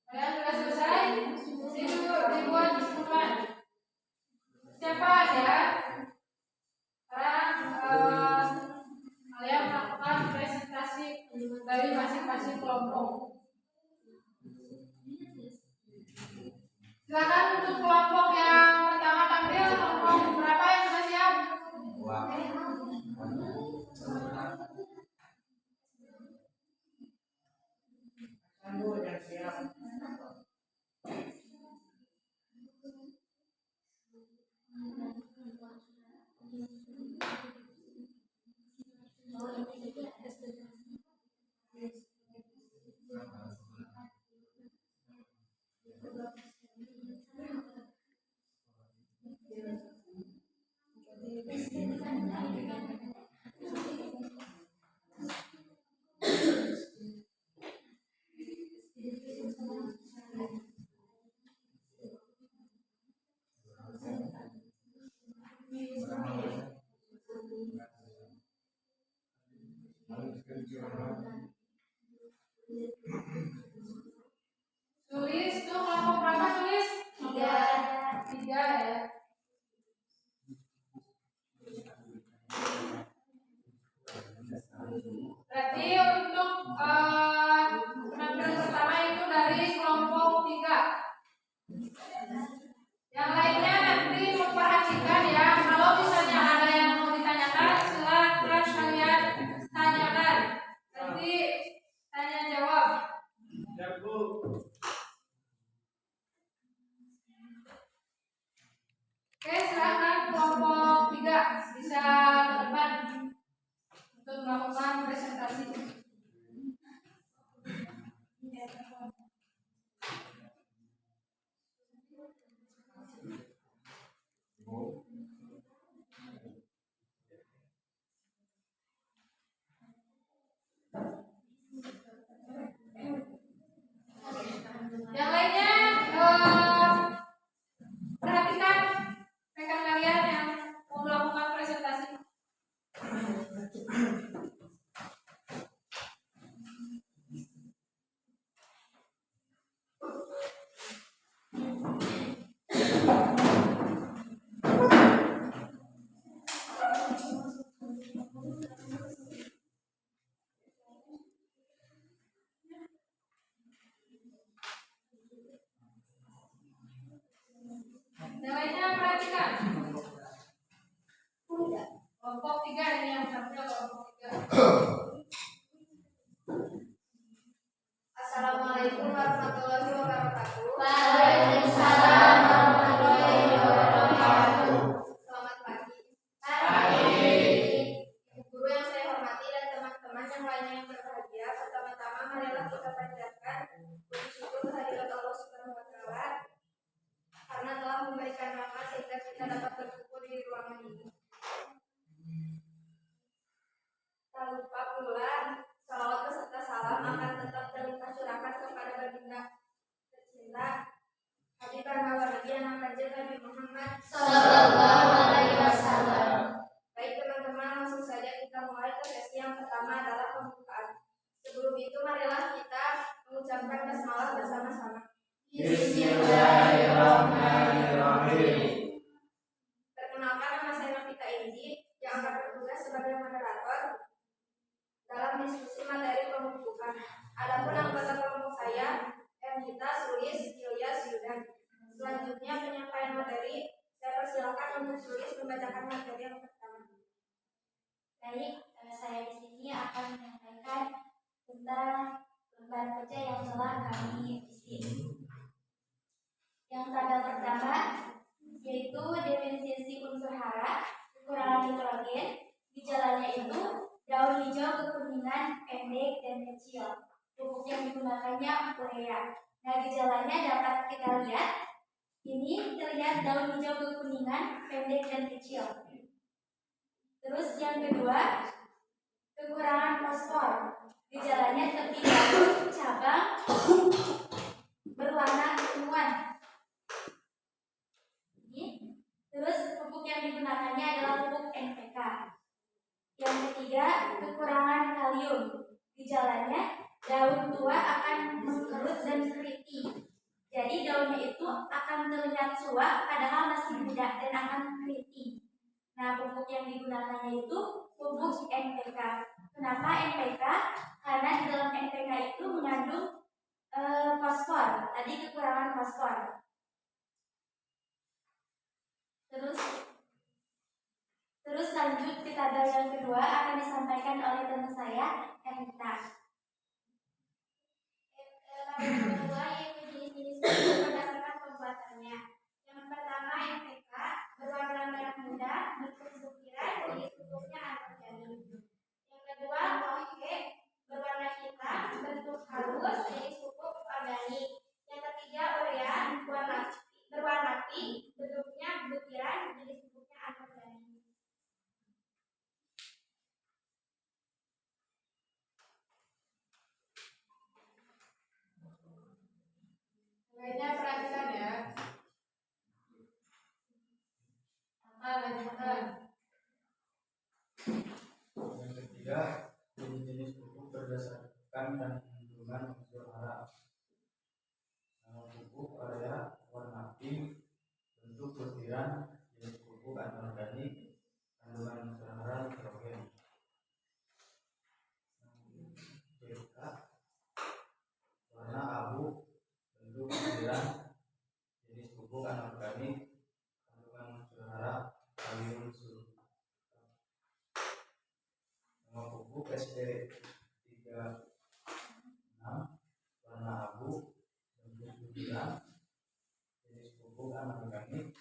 Speaker 4: Kalian sudah selesai? Sini dulu dibuat kesimpulan. Siapa ya? Sekarang kalian melakukan presentasi dari masing-masing kelompok. Silakan untuk kelompok yang pertama tampil, kelompok berapa yang sudah siap? Tulis tuh kelompok berapa tulis? Tiga ya. Berarti untuk penampilan pertama itu dari kelompok 3. Yang lainnya nanti memperhatikan ya. Kalau misalnya ada yang mau ditanyakan, silakan kalian tanyakan. Nanti tanya jawab.
Speaker 2: Ya, Bu.
Speaker 4: Oke, silakan kelompok 3 bisa ke depan untuk melakukan presentasi. Yang lainnya perhatikan rekan kalian yang mau melakukan presentasi. Yang lainnya perhatikan. Kelompok 3 ini yang tampil kelompok 3.
Speaker 5: Assalamualaikum warahmatullahi wabarakatuh.
Speaker 6: Waalaikumsalam warahmatullahi wabarakatuh.
Speaker 5: Selamat pagi.
Speaker 6: Pagi.
Speaker 5: Ibu guru yang saya hormati dan teman-teman yang lainnya yang berbahagia, pertama-tama marilah kita panjatkan puji syukur kehadirat Allah Subhanahu wa taala karena telah memberikan rahmat sehingga kita dapat berkumpul di ruangan ini. Tak lupa pula salawat beserta salam akan tetap terlimpah curahkan kepada baginda tercinta Habibana wa Nabiyyina Nabi Muhammad
Speaker 6: Sallallahu alaihi wasallam.
Speaker 5: Baik teman-teman, langsung saja kita mulai ke sesi yang pertama adalah pembukaan. Sebelum itu marilah kita mengucapkan basmalah bersama-sama.
Speaker 6: Bismillahirrahmanirrahim.
Speaker 5: saja yang telah kami isi. Yang tanda pertama yaitu definisi unsur hara, kekurangan nitrogen. Gejalanya itu daun hijau kekuningan, pendek dan kecil. Pupuk yang digunakannya urea. Nah, gejalanya dapat kita lihat. Ini terlihat daun hijau kekuningan, pendek dan kecil. Terus yang kedua, kekurangan fosfor. Gejalanya tepi daun, cabang berwarna keunguan. Terus pupuk yang digunakannya adalah pupuk NPK. Yang ketiga, kekurangan kalium. Gejalanya daun tua akan mengkerut dan keriting. Jadi daunnya itu akan terlihat tua padahal masih muda dan akan keriting. Nah, pupuk yang digunakannya itu pupuk NPK. Kenapa NPK? Karena di dalam NPK itu mengandung fosfor. Tadi kekurangan fosfor. Terus lanjut ke tabel yang kedua akan disampaikan oleh teman saya, Evita.
Speaker 7: Tabel yang kedua yaitu jenis-jenis pupuk berdasarkan pembuatannya. Yang pertama NPK berwarna merah muda, bentuk butiran, jadi pupuknya anorganik. Yang kedua OHE berwarna hitam, bentuk halus, jadi pupuk organik. Yang ketiga urea berwarna pink, bentuknya butiran, jadi pupuknya anorganik.
Speaker 4: Lainnya perhatikan ya. Lanjutkan.
Speaker 3: Yang ketiga, jenis-jenis pupuk berdasarkan kandungan unsur hara. Nama pupuk urea warna pink, bentuk butiran, jenis pupuk anorganik, kandungan unsur hara nitrogen. BK warna abu, bentuk butiran, jenis pupuk anorganik, kandungan unsur hara kalium sulfat. Nama pupuk SP36 warna abu, bentuk butiran, jenis pupuk anorganik,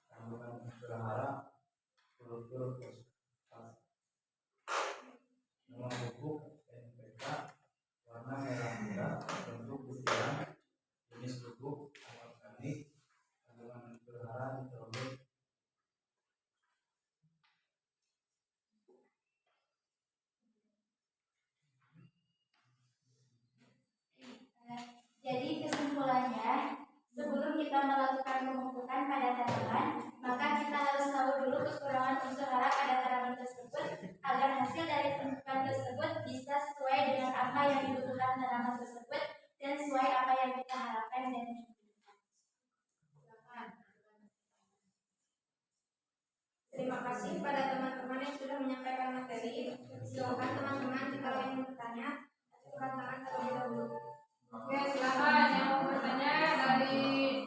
Speaker 3: kandungan unsur hara sulfur fosfat. Nama pupuk NPK warna merah muda, bentuk butiran, jenis pupuk anorganik, kandungan unsur hara nitrogen.
Speaker 5: Jadi kesimpulannya, sebelum kita melakukan pemupukan pada tanaman, maka kita harus tahu dulu kekurangan unsur hara pada tanaman tersebut agar hasil dari pemupukan tersebut bisa sesuai dengan apa yang dibutuhkan tanaman tersebut dan sesuai apa yang kita harapkan dan inginkan.
Speaker 7: Terima kasih pada teman-teman yang sudah menyampaikan materi. Silakan teman-teman jika ingin bertanya, ajukan tangan terlebih dahulu.
Speaker 4: Oke, silakan yang mau bertanya dari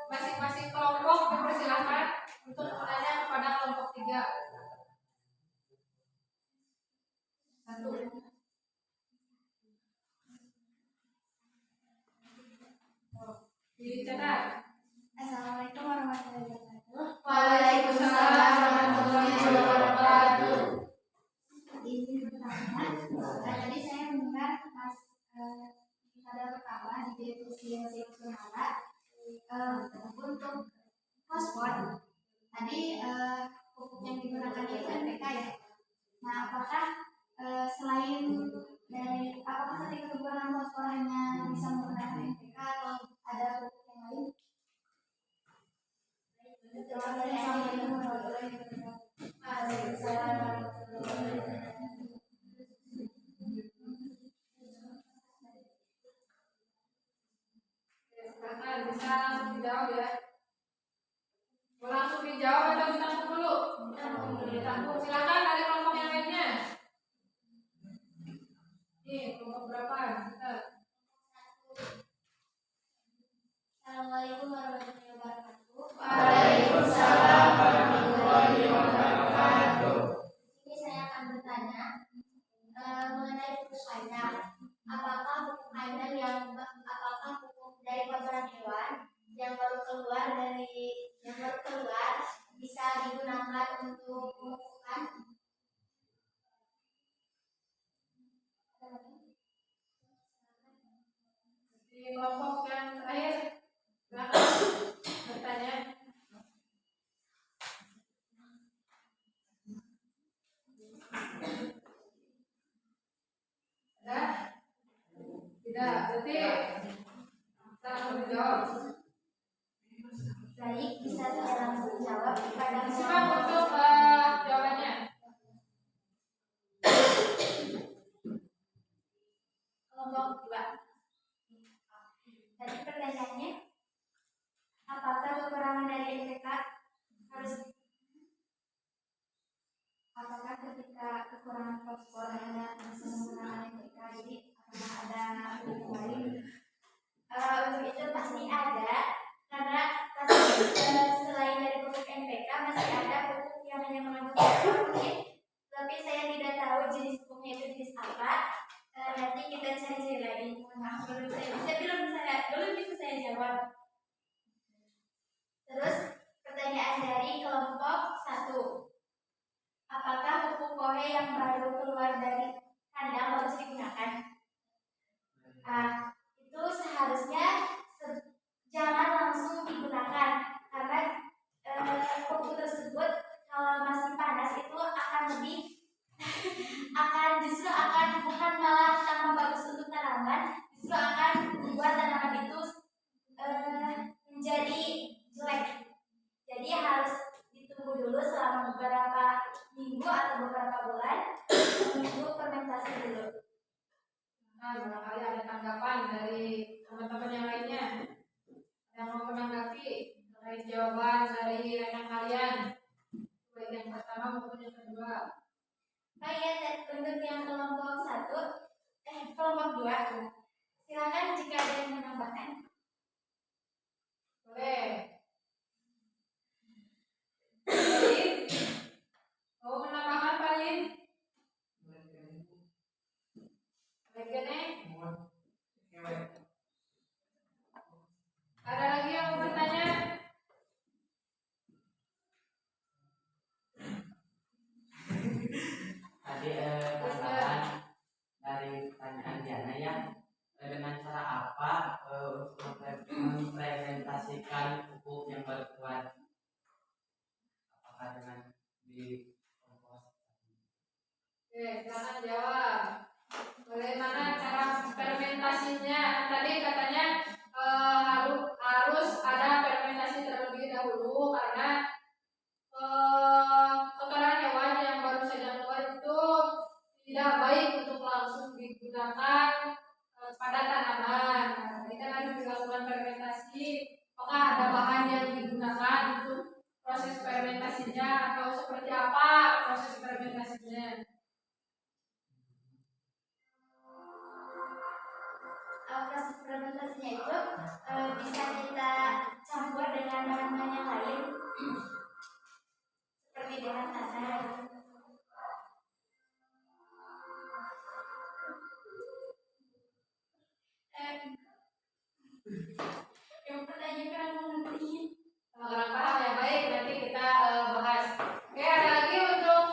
Speaker 4: masing-masing kelompok dipersilakan untuk bertanya kepada kelompok 3. 1. Dicatat.
Speaker 5: Assalamualaikum warahmatullahi wabarakatuh.
Speaker 6: Waalaikumsalam warahmatullahi wabarakatuh.
Speaker 5: Ini pertama, tadi saya mendengar pada pertama di definisi unsur hara untuk fosfor. Tadi pupuk yang digunakan itu NPK ya. Nah, apakah selain dari apakah ketika kekurangan fosfor hanya bisa menggunakan NPK atau ada pupuk yang lain? Assalamualaikum warahmatullahi wabarakatuh. Waalaikumsalam warahmatullahi wabarakatuh.
Speaker 4: Silakan bisa langsung dijawab ya. Mau langsung dijawab atau ditampung dulu? Ditampung. Silakan dari kelompok yang lainnya. Nih, kelompok berapa?
Speaker 5: Assalamualaikum warahmatullahi wabarakatuh.
Speaker 6: Waalaikumsalam warahmatullahi wabarakatuh.
Speaker 5: Ini saya akan bertanya mengenai pupuk kandang. Apakah pupuk kandang yang
Speaker 4: kelompok yang terakhir, silakan bertanya. Ada? Tidak, berarti saya menjawab.
Speaker 5: Baik, bisa saya langsung jawab pada
Speaker 4: Simak untuk jawabannya.
Speaker 5: kelompok 2. Tadi pertanyaannya, apakah kekurangan dari NPK harus apakah ketika kekurangan fosfor hanya langsung menggunakan NPK, jadi apakah ada pupuk lain? Untuk itu pasti ada, karena selain dari pupuk NPK masih ada pupuk yang hanya mengandung fosfor mungkin, tapi saya tidak tahu jenis pupuknya itu jenis apa. Nanti kita cari lagi. Mohon maaf, belum bisa saya jawab. Terus pertanyaan dari kelompok 1. Apakah pupuk kohe yang baru keluar dari kandang harus digunakan? Itu seharusnya jangan langsung digunakan, karena pupuk tersebut kalau masih panas itu akan lebih justru akan bukan malah tambah bagus untuk tanaman, justru akan membuat tanaman itu menjadi jelek. Jadi harus ditunggu dulu selama beberapa minggu atau beberapa bulan menunggu fermentasi dulu.
Speaker 4: Nah, barangkali ada tanggapan dari teman-teman yang lainnya yang mau menanggapi terkait jawaban dari rekan kalian, baik yang pertama maupun yang kedua.
Speaker 5: Untuk yang kelompok 2, silakan jika ada yang menambahkan.
Speaker 4: Boleh. Palin, mau menambahkan Palin? Legene? Ada lagi yang mau bertanya?
Speaker 8: Tadi tambahan dari pertanyaan Diana ya, dengan cara apa untuk mempresentasikan pupuk yang baru keluar? Apakah dengan di kompos?
Speaker 4: Oke, silakan jawab. Bagaimana cara fermentasinya? Tadi katanya harus ada fermentasi terlebih dahulu karena kotoran hewan yang baru saja keluar itu tidak baik untuk langsung digunakan pada tanaman. Nah, ini kan harus dilakukan fermentasi. Apakah ada bahan yang digunakan untuk proses fermentasinya atau seperti apa proses fermentasinya?
Speaker 5: Proses fermentasinya itu bisa kita campur dengan bahan-bahan yang lain seperti dengan tanah. Yang pertanyaan kan mengerti.
Speaker 4: Kurang paham ya, baik, nanti kita bahas. Oke, ada lagi untuk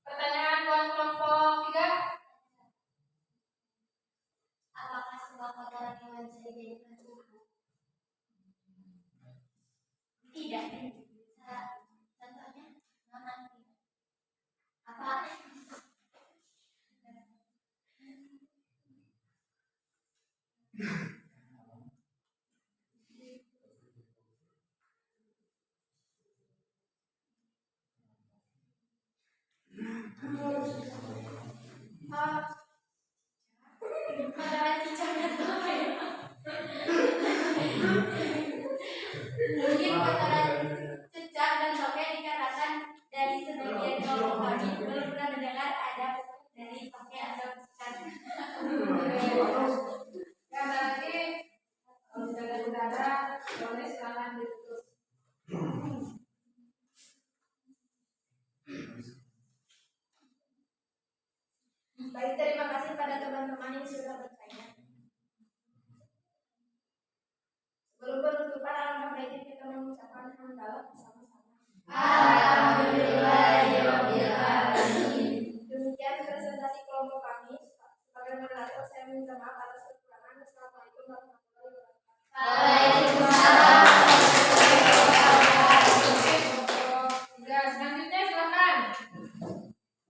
Speaker 4: pertanyaan buat kelompok 3?
Speaker 5: Apakah semua kotoran hewan bisa dijadikan pupuk? Tidak. Contohnya mana? Apa? Kotoran cicak dan tokek. Mungkin kotoran cicak dan tokek dikatakan dari sebagian kelompok kami belum pernah mendengar ada dari tokek atau cicak.
Speaker 4: Ya, ada lagi. Kalau sudah ada, boleh silakan ditutup.
Speaker 5: Baik, terima kasih pada teman-teman yang sudah bertanya. Sebelum penutupan, alangkah baiknya kita mengucapkan hamdalah bersama-sama.
Speaker 6: Alhamdulillahirobbilalamin.
Speaker 5: Demikian presentasi kelompok kami. Sebagai moderator, saya minta maaf atas kekurangan. Wassalamualaikum warahmatullahi wabarakatuh.
Speaker 6: Waalaikumsalam.
Speaker 4: Ya, selanjutnya silakan.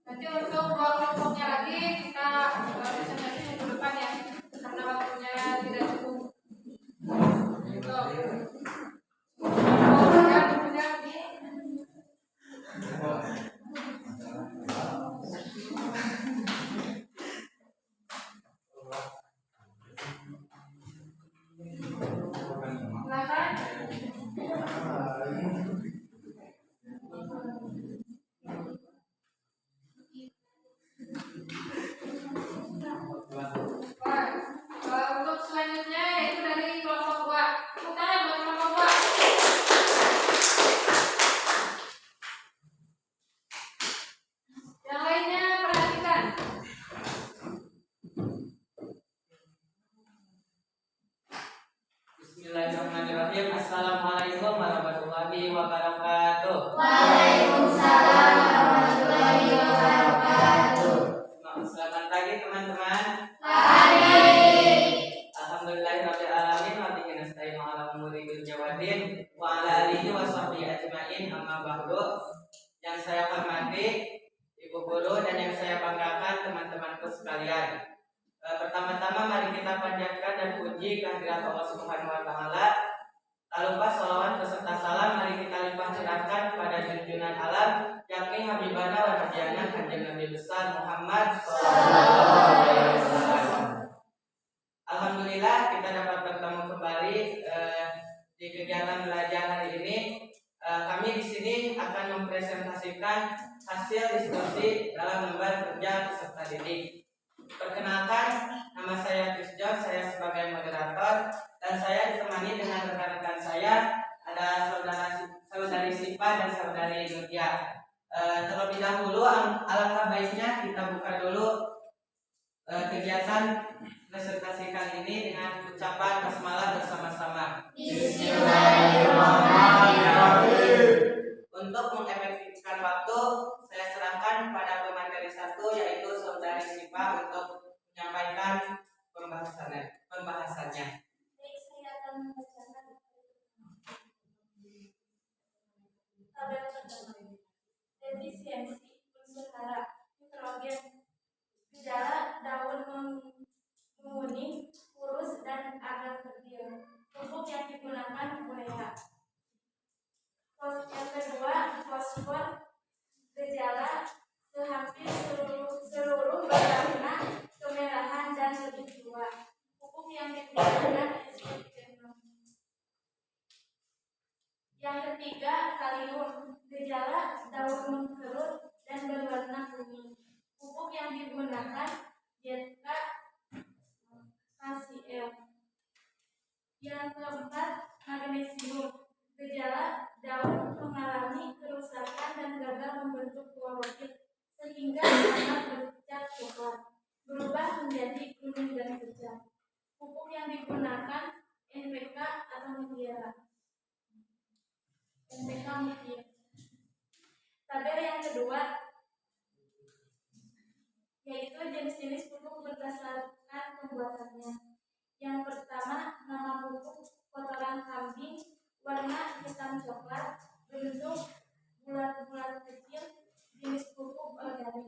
Speaker 4: Nanti untuk dua kelompoknya lagi kita presentasi minggu depan ya, karena waktunya tidak cukup. Gitu. Untuk selanjutnya itu dari kelompok 2. Tepuk tangan buat kelompok 2. Yang lainnya perhatikan.
Speaker 8: Bismillahirrahmanirrahim. Assalamualaikum warahmatullahi wabarakatuh.
Speaker 6: Waalaikumsalam warahmatullahi wabarakatuh.
Speaker 8: Selamat pagi teman-teman. Alhamdulillahirabbil alamin wa bihi nasta'inu ala umuri dunya waddin wa ala alihi wa sahbihi ajmain, amma ba'du. Yang saya hormati Ibu Guru dan yang saya banggakan teman-temanku sekalian. Pertama-tama mari kita panjatkan dan puji kehadirat Allah Subhanahu wa taala. Tak lupa salawat beserta salam mari kita limpah curahkan kepada junjungan alam, yakni Habibana wa Nabiana Kanjeng Nabi besar Muhammad sallallahu alaihi wasallam. Alhamdulillah kita dapat bertemu kembali di kegiatan belajar hari ini. Kami di sini akan mempresentasikan hasil diskusi dalam lembar kerja peserta didik. Perkenalkan, nama saya Chris John, saya sebagai moderator dan saya ditemani dengan rekan-rekan saya, ada saudari Sipa dan saudari Nudia. Terlebih dahulu alangkah baiknya kita buka dulu kegiatan presentasi kali ini dengan ucapan basmalah bersama-sama.
Speaker 6: Bismillahirrahmanirrahim.
Speaker 8: Untuk mengefektifkan waktu, saya serahkan kepada pemateri 1 yaitu saudari Sipa untuk menyampaikan pembahasannya.
Speaker 7: Baik, saya akan membacakan tabel pertama. Defisiensi unsur hara, nitrogen, gejala daun menguning, kurus dan agak kerdil. Pupuk yang digunakan urea. Yang kedua, fosfor, gejala sehampir seluruh berwarna kemerahan dan lebih tua. Pupuk yang digunakan SP3. Yang ketiga, kalium, gejala daun mengkerut dan berwarna kuning. Pupuk yang digunakan ZK-KCl. Yang keempat, magnesium, gejala daun mengalami kerusakan dan gagal membentuk klorofil sehingga dapat bercat coklat, berubah menjadi kuning dan kejam. Pupuk yang digunakan NPK atau mutiara. NPK mutiara. Tabel yang kedua yaitu jenis-jenis pupuk berdasarkan pembuatannya. Yang pertama, nama pupuk kotoran kambing, warna hitam coklat, bentuk bulat-bulat kecil, jenis pupuk organik.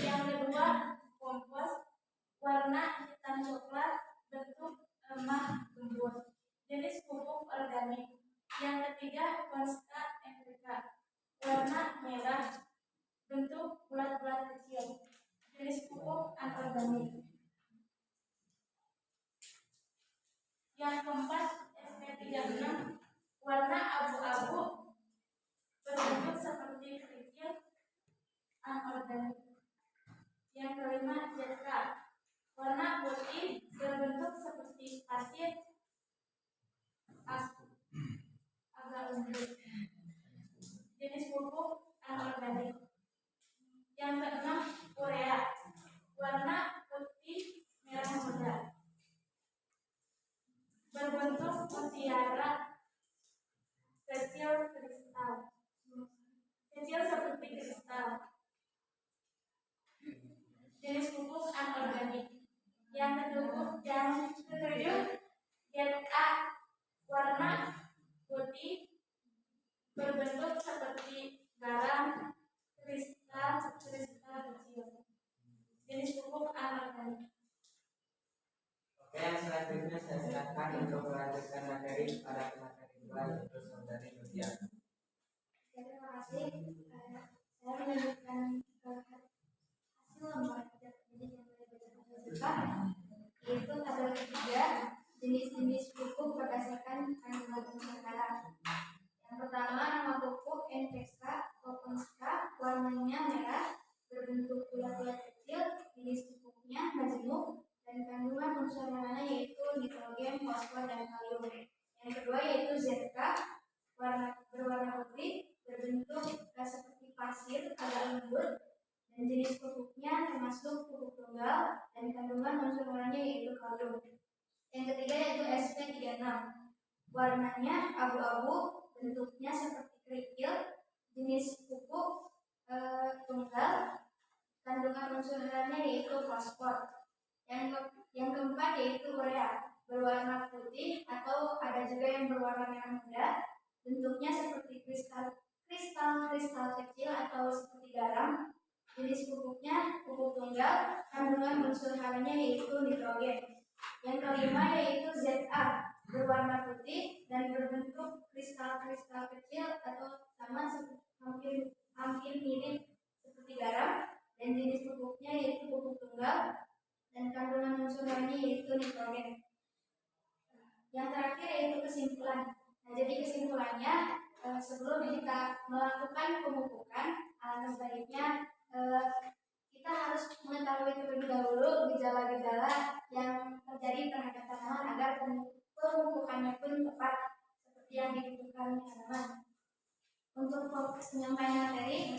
Speaker 7: Yang kedua, kompos, warna hitam coklat, bentuk lemah gembur, jenis pupuk organik. Yang ketiga, Konsta NPK, warna merah, bentuk bulat-bulat kecil, jenis pupuk anorganik. Yang keempat, SP36, warna abu-abu, berbentuk seperti kerikil, anorganik. Yang kelima, ZK, warna putih, berbentuk seperti pasir, agak lembut, jenis pupuk anorganik. Yang keenam, urea, warna putih merah muda, berbentuk mutiara kecil seperti kristal, jenis pupuk anorganik. Yang ketujuh, ZA
Speaker 8: Silakan untuk melanjutkan materi pada materi 2 yaitu saudari Nudia.
Speaker 5: Terima kasih. Saya melanjutkan hasil lembar kerja pendidik yang dibacakan peserta, yaitu tabel ketiga jenis-jenis pupuk berdasarkan kandungan unsur hara. Yang pertama, nama pupuk NPK Kokonska, warnanya merah, berbentuk bulat-bulat kecil, jenis pupuknya majemuk, dan kandungan unsur haranya yaitu nitrogen, fosfor, dan kalium. Yang kedua yaitu ZK, berwarna putih, berbentuk seperti pasir, agak lembut, dan jenis pupuknya termasuk pupuk tunggal, dan kandungan unsur haranya yaitu kalium. Yang ketiga yaitu SP36, warnanya abu-abu, bentuknya seperti kerikil, jenis pupuk tunggal, kandungan unsur haranya yaitu fosfor. Yang keempat yaitu urea, berwarna putih atau ada juga yang berwarna merah muda, bentuknya seperti kristal kecil atau seperti garam, jenis pupuknya pupuk tunggal, kandungan unsur haranya yaitu nitrogen. Yang kelima yaitu ZA, berwarna putih dan berbentuk kristal kecil atau sama hampir mirip seperti garam, dan jenis pupuknya yaitu pupuk tunggal, dan kandungan unsur haranya yaitu nitrogen. Yang terakhir yaitu kesimpulan. Nah, jadi kesimpulannya sebelum kita melakukan pemupukan, alangkah sebaiknya kita harus mengetahui terlebih dahulu gejala-gejala yang terjadi terhadap tanaman agar pemupukannya pun tepat seperti yang dibutuhkan tanaman. Untuk penyampaian materi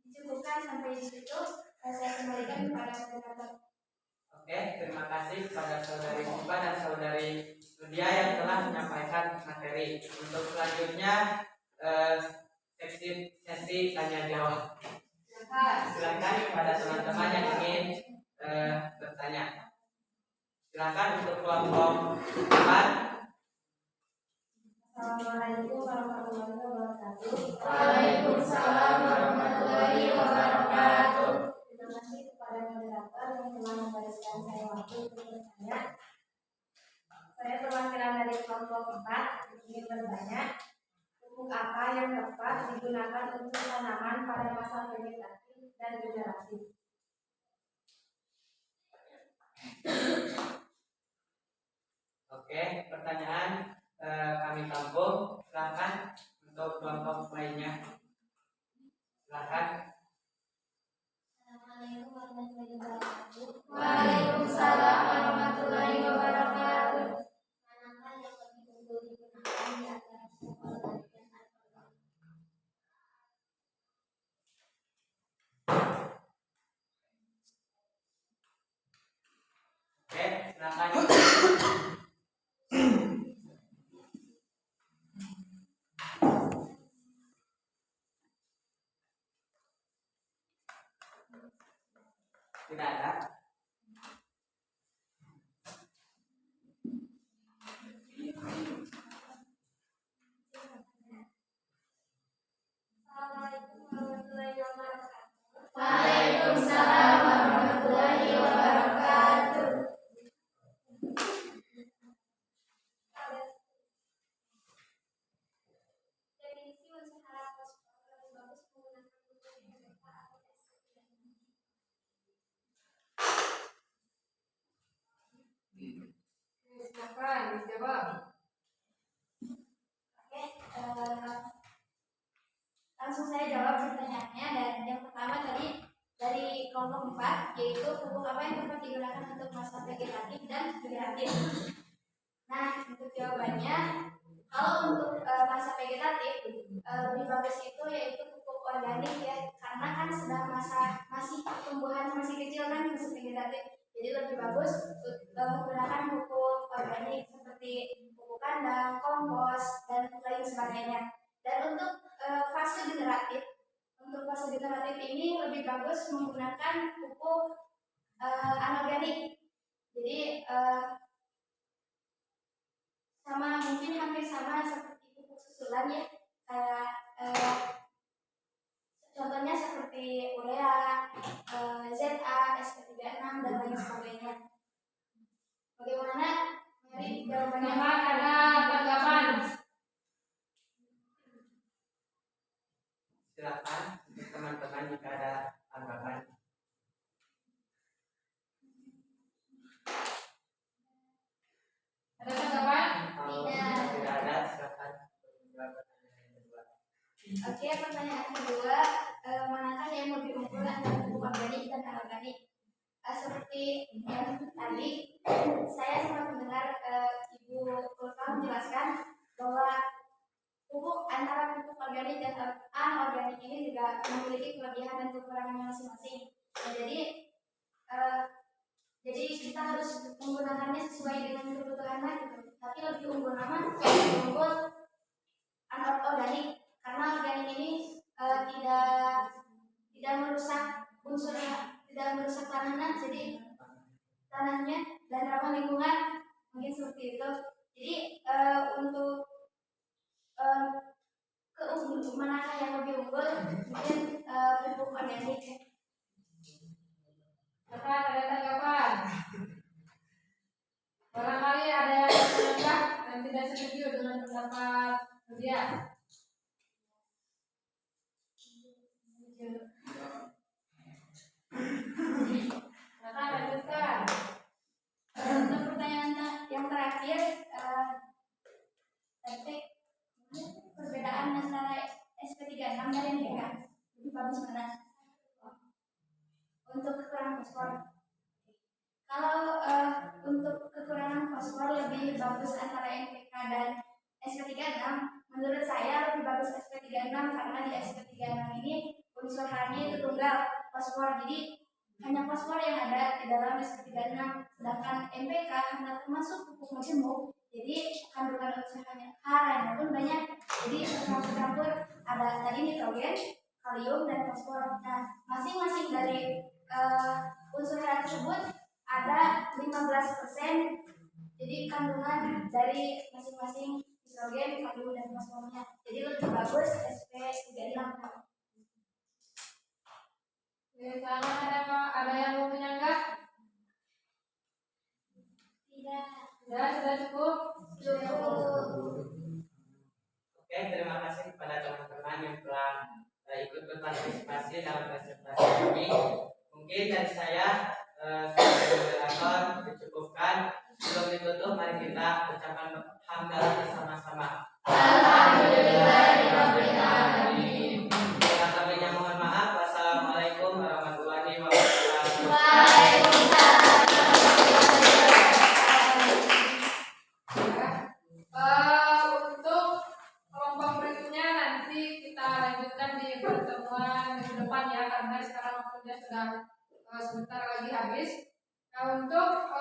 Speaker 5: dicukupkan sampai di situ. Saya kembalikan kepada moderator.
Speaker 8: Oke, terima kasih kepada saudari Siva dan saudari Nudia yang telah menyampaikan materi. Untuk selanjutnya sesi tanya jawab. Silakan kepada teman-teman yang ingin bertanya. Silakan untuk kelompok 4.
Speaker 5: Assalamualaikum warahmatullahi wabarakatuh.
Speaker 6: Waalaikumsalam warahmatullahi wabarakatuh.
Speaker 5: Terima kasih kepada moderator yang telah memberikan saya waktu untuk bertanya. Saya perwakilan dari kelompok 4 ingin bertanya, pupuk apa yang tepat digunakan untuk tanaman pada masa vegetatif dan generatif?
Speaker 8: Oke, pertanyaan kami tampung. Silakan untuk kelompok lainnya. Silakan.
Speaker 5: Assalamualaikum warahmatullahi wabarakatuh.
Speaker 6: Waalaikumsalam warahmatullahi wabarakatuh.
Speaker 5: Manakah yang lebih unggul digunakan di antara organik dan anorganik?
Speaker 8: Oke, silakan. Tidak ada.
Speaker 5: Assalamualaikum warahmatullahi wabarakatuh.
Speaker 6: Waalaikumsalam warahmatullahi wabarakatuh.
Speaker 5: Definisi unsur hara fosfor lebih bagus menggunakan pupuk NPK atau SP36.
Speaker 4: Silakan dijawab.
Speaker 5: Oke, langsung saya jawab pertanyaannya. Dan yang pertama tadi dari kelompok 4, yaitu pupuk apa yang dapat digunakan untuk masa vegetatif dan generatif. Nah, untuk jawabannya, kalau untuk masa vegetatif lebih bagus itu yaitu pupuk organik ya, karena kan sedang masih pertumbuhan masih kecil kan masa vegetatif. Jadi lebih bagus menggunakan pupuk organik seperti pupuk kandang, kompos, dan lain sebagainya. Dan untuk fase generatif ini lebih bagus menggunakan pupuk anorganik. Jadi mungkin hampir sama seperti pupuk susulan ya, kayak contohnya seperti urea, ZA, SP36, dan lain sebagainya. Bagaimana
Speaker 7: jawabannya.
Speaker 4: Silakan, ada tanggapan?
Speaker 8: Silakan untuk teman-teman jika ada tanggapan.
Speaker 4: Ada tanggapan?
Speaker 8: Kalau
Speaker 7: Tidak.
Speaker 8: tidak ada, silakan menjawab pertanyaan yang kedua.
Speaker 7: Oke, pertanyaan kedua, manakah yang lebih unggul antara pupuk organik dan anorganik? Seperti yang tadi, saya sempat mendengar Ibu Ulfa menjelaskan bahwa pupuk antara pupuk organik dan anorganik ini juga memiliki kelebihan dan kekurangannya masing-masing. Nah, jadi kita harus menggunakannya sesuai dengan kebutuhannya gitu. Tapi lebih unggul anorganik karena organik ini tidak merusak unsur, tidak merusak tanahnya, jadi tanahnya dan ramah lingkungan, mungkin seperti itu. Jadi untuk manakah yang lebih unggul, mungkin pupuk organik.
Speaker 4: Silakan, ada tanggapan? Barangkali ada yang menganggap dan tidak setuju dengan pendapat dia. Silakan lanjutkan.
Speaker 7: Untuk pertanyaan yang terakhir, tapi perbedaan antara SP36 dan NPK lebih bagus mana? Untuk kekurangan fosfor. Kalau untuk kekurangan fosfor lebih bagus antara NPK dan SP36, menurut saya lebih bagus SP36 karena di SP36 ini unsur hanya itu tunggal fosfor, jadi hanya fosfor yang ada di dalam SP36, sedangkan NPK karena termasuk pupuk majemuk, jadi kandungan unsur hara pun banyak, jadi campur ada tadi nitrogen, kalium dan fosfor. Nah, masing-masing dari unsur hara tersebut ada 15%, jadi kandungan dari masing-masing nitrogen, kalium dan fosfornya, jadi lebih bagus SP36.
Speaker 4: Silakan, ada yang mau menyanggah?
Speaker 7: Tidak.
Speaker 4: Sudah cukup?
Speaker 8: Oke, terima kasih kepada teman-teman yang telah ikut berpartisipasi dalam presentasi ini. Mungkin dari saya sebagai moderator dicukupkan. Sebelum ditutup, mari kita ucapkan hamdalah bersama-sama.
Speaker 6: Alhamdulillahirabbil alamin.
Speaker 8: Kurang lebihnya mohon maaf. Wassalamualaikum warahmatullahi wabarakatuh.
Speaker 4: Untuk kelompok berikutnya nanti kita lanjutkan di pertemuan minggu depan ya, karena sekarang waktunya sudah sebentar lagi habis. Nah, untuk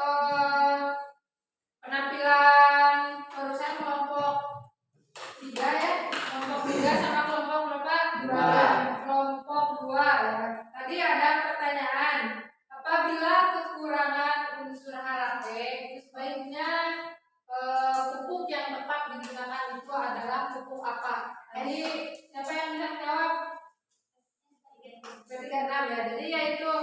Speaker 4: penampilan barusan kelompok 3 ya, kelompok 3 sama kelompok berapa? 2. Kelompok 2 ya. Tadi ada pertanyaan, apabila kekurangan unsur hara P, itu sebaiknya pupuk yang tepat digunakan itu adalah pupuk apa? Jadi siapa yang bisa menjawab? SP36 ya. Jadi yaitu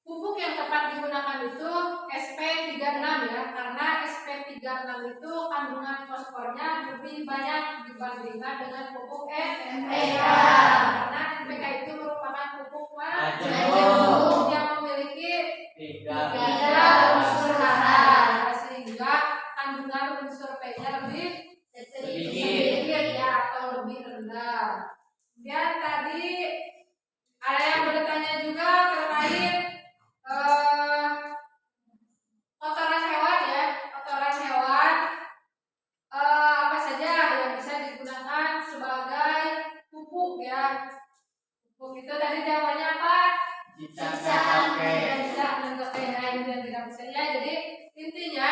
Speaker 4: pupuk yang tepat digunakan itu SP36 ya, karena SP36 itu kandungan fosfornya lebih banyak dibandingkan dengan pupuk NPK. Karena NPK itu merupakan pupuk majemuk yang memiliki 3 unsur hara, sehingga kandungan unsur P-nya lebih sedikit ya, atau lebih rendah. Kemudian tadi ada yang bertanya juga terkait kotoran hewan ya, kotoran hewan apa saja yang bisa digunakan sebagai pupuk ya. Pupuk itu tadi jawabannya apa? Tidak bisa menentukan lain dan tidak bisa ya. Jadi intinya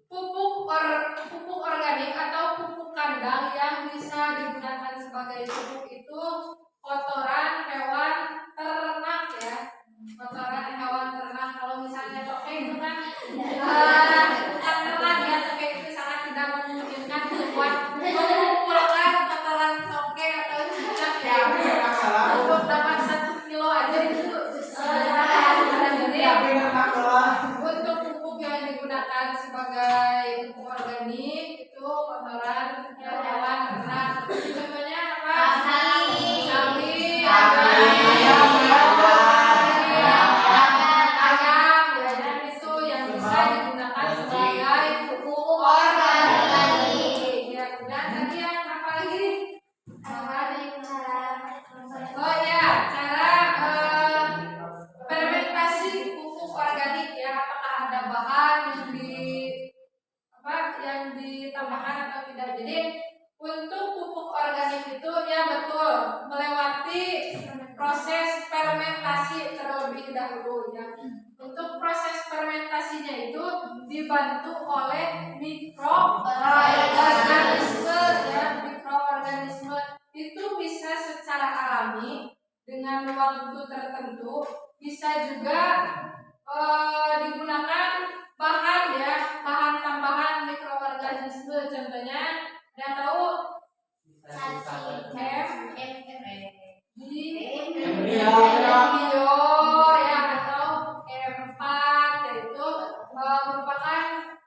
Speaker 4: pupuk organik atau pupuk kandang yang bisa digunakan sebagai pupuk itu kotoran hewan ternak ya, kotoran hewan ternak. Kalau misalnya toke itu kan bukan ternak ya, toke itu sangat tidak memungkinkan buat mengumpulkan kotoran toke atau ternak ya. Untuk dapat 1 kilo aja itu susah. Jadi Untuk proses fermentasinya itu dibantu oleh mikroorganisme ya. Mikroorganisme itu bisa secara alami dengan waktu tertentu, bisa juga digunakan bahan ya, bahan tambahan mikroorganisme. Contohnya yang tahu embrio ya, atau M4, yaitu merupakan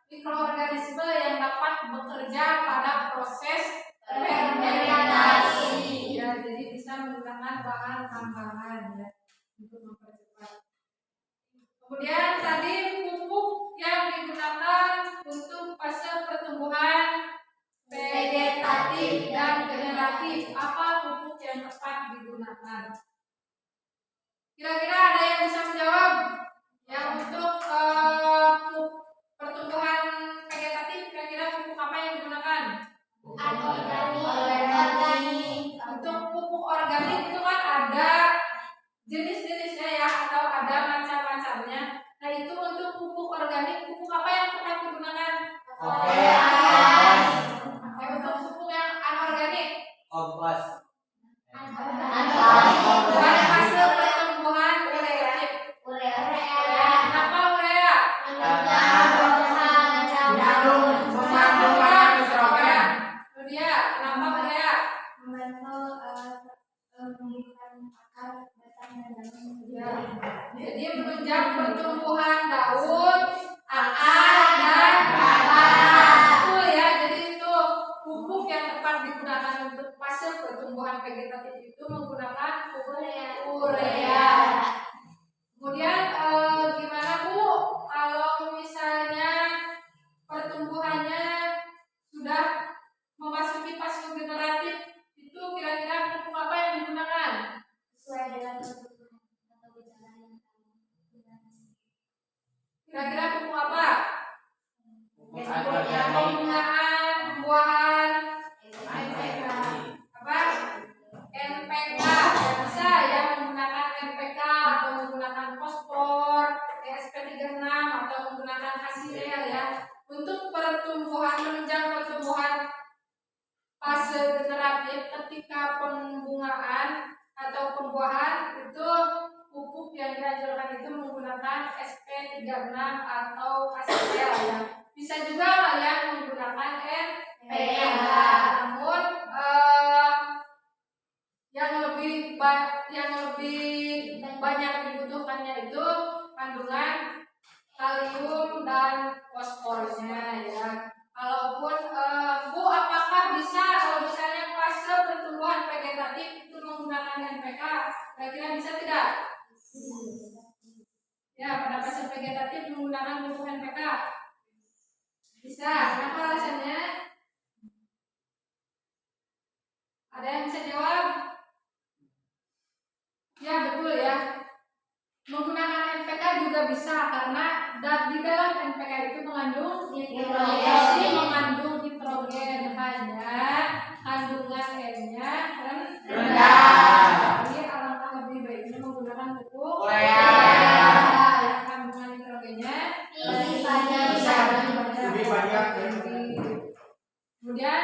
Speaker 4: mikroorganisme yang dapat bekerja pada proses fermentasi ya. Jadi bisa menggunakan bahan tambahan ya untuk mempercepat. Kemudian tadi pupuk yang digunakan untuk fase pertumbuhan vegetatif dan generatif. Apa pupuk yang tepat digunakan? Kira-kira ada yang bisa menjawab? Yang untuk pertumbuhan vegetatif, kira-kira pupuk apa yang digunakan?
Speaker 5: Organik.
Speaker 4: Untuk pupuk organik itu kan ada jenis-jenisnya ya, atau ada macam-macamnya. Nah, itu untuk pupuk organik, pupuk apa yang tepat digunakan? Untuk pupuk yang anorganik,
Speaker 8: Kompos.
Speaker 4: pada fase pertumbuhan vegetatif. Kenapa urea? Kemudian kenapa urea? Jadi menunjang pertumbuhan daun, akar, dan batang. Betul ya. Jadi itu pupuk yang tepat digunakan untuk fase pertumbuhan vegetatif itu menggunakan pupuk urea. Kemudian gimana Bu kalau misalnya pertumbuhannya sudah memasuki fase generatif, itu kira-kira pupuk apa yang digunakan?
Speaker 5: Sesuai dengan kebutuhan atau gejala yang
Speaker 4: Kira-kira pupuk apa?
Speaker 8: Organik.
Speaker 4: Penggunaan pembuahan apa? NPK ya, bisa ya menggunakan NPK atau menggunakan fosfor, SP36 atau menggunakan HCl ya. Untuk pertumbuhan, menunjang pertumbuhan fase generatif ketika pembungaan atau pembuahan, itu pupuk yang dianjurkan itu menggunakan SP36 atau HCl ya. Bisa juga kalian menggunakan NPK. Namun yang lebih banyak dibutuhkannya itu kandungan kalium dan fosfornya ya. Kalaupun Bu, apakah bisa kalau misalnya fase pertumbuhan vegetatif itu menggunakan NPK? Kira-kira bisa tidak? Ya, pada fase vegetatif menggunakan pupuk NPK. Bisa. Kenapa alasannya? Ada yang bisa jawab? Ya, betul ya. Menggunakan NPK juga bisa karena di dalam NPK itu mengandung nitrogen, mengandung nitrogen, hanya kandungan N-nya rendah. Jadi alangkah lebih baiknya menggunakan pupuk
Speaker 8: Urea.
Speaker 4: yang kandungan nitrogennya
Speaker 2: Lebih banyak ya.
Speaker 4: Kemudian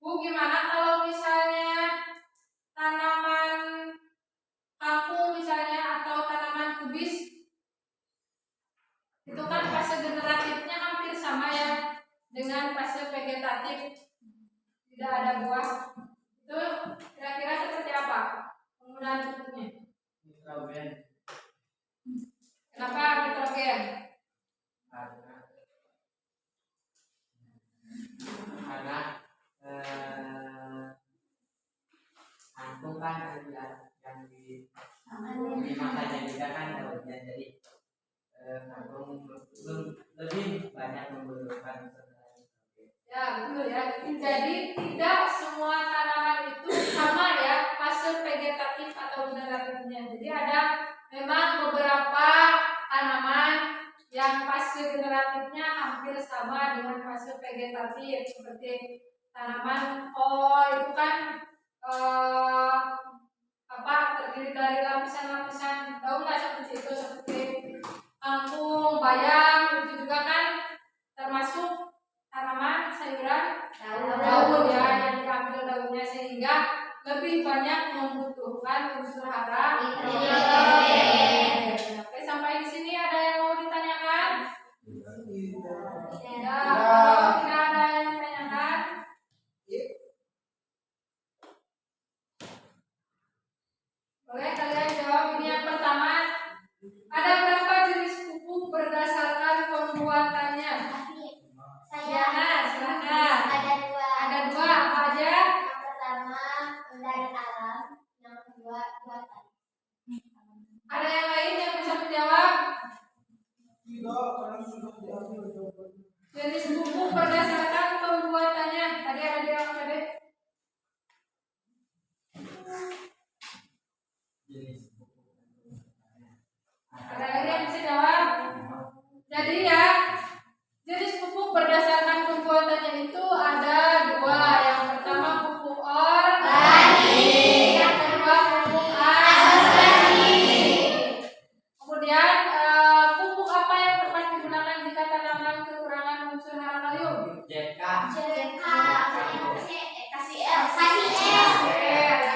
Speaker 4: Bu, gimana kalau misalnya tanaman kangkung misalnya atau tanaman kubis, itu kan fase generatifnya hampir sama ya dengan fase vegetatif, tidak ada buah. Itu kira-kira seperti apa penggunaan pupuknya?
Speaker 8: Nitrogen.
Speaker 4: Kenapa nitrogen?
Speaker 8: Karena kangkung kan ada yang dimakannya juga kan daunnya, jadi kangkung lebih banyak membutuhkan nitrogen.
Speaker 4: Ya betul ya. Jadi tidak semua tanaman itu sama ya fase vegetatif atau generatifnya. Jadi ada memang beberapa tanaman yang fase generatifnya hampir sama dengan fase vegetatif, seperti tanaman kol itu kan terdiri dari lapisan-lapisan daun lah seperti itu, seperti kangkung, bayam, itu juga kan termasuk tanaman sayuran daun ya, yang diambil daunnya, sehingga lebih banyak membutuhkan unsur hara. Oke, sampai di sini ada yang mau ditanyakan? Tidak. Kalau tidak ada yang ditanyakan, boleh kalian jawab. Ini yang pertama, ada berapa jenis pupuk berdasarkan pembuatannya?
Speaker 5: Saya
Speaker 4: Silakan. Ada dua, apa aja?
Speaker 5: yang pertama dari alam, yang kedua buatan.
Speaker 4: Ada yang lain yang bisa menjawab?
Speaker 2: Tidak, karena sudah diambil jawabannya.
Speaker 4: Jenis pupuk berdasarkan pembuatannya. Tadi ada yang tadi. Ada lagi yang bisa jawab? Jadi ya, jenis pupuk berdasarkan pembuatannya itu ada dua. Yang pertama pupuk organik, yang kedua pupuk anorganik. Kemudian pupuk apa yang tepat digunakan jika tanaman kekurangan unsur hara kalium?
Speaker 8: JK.
Speaker 4: Oke,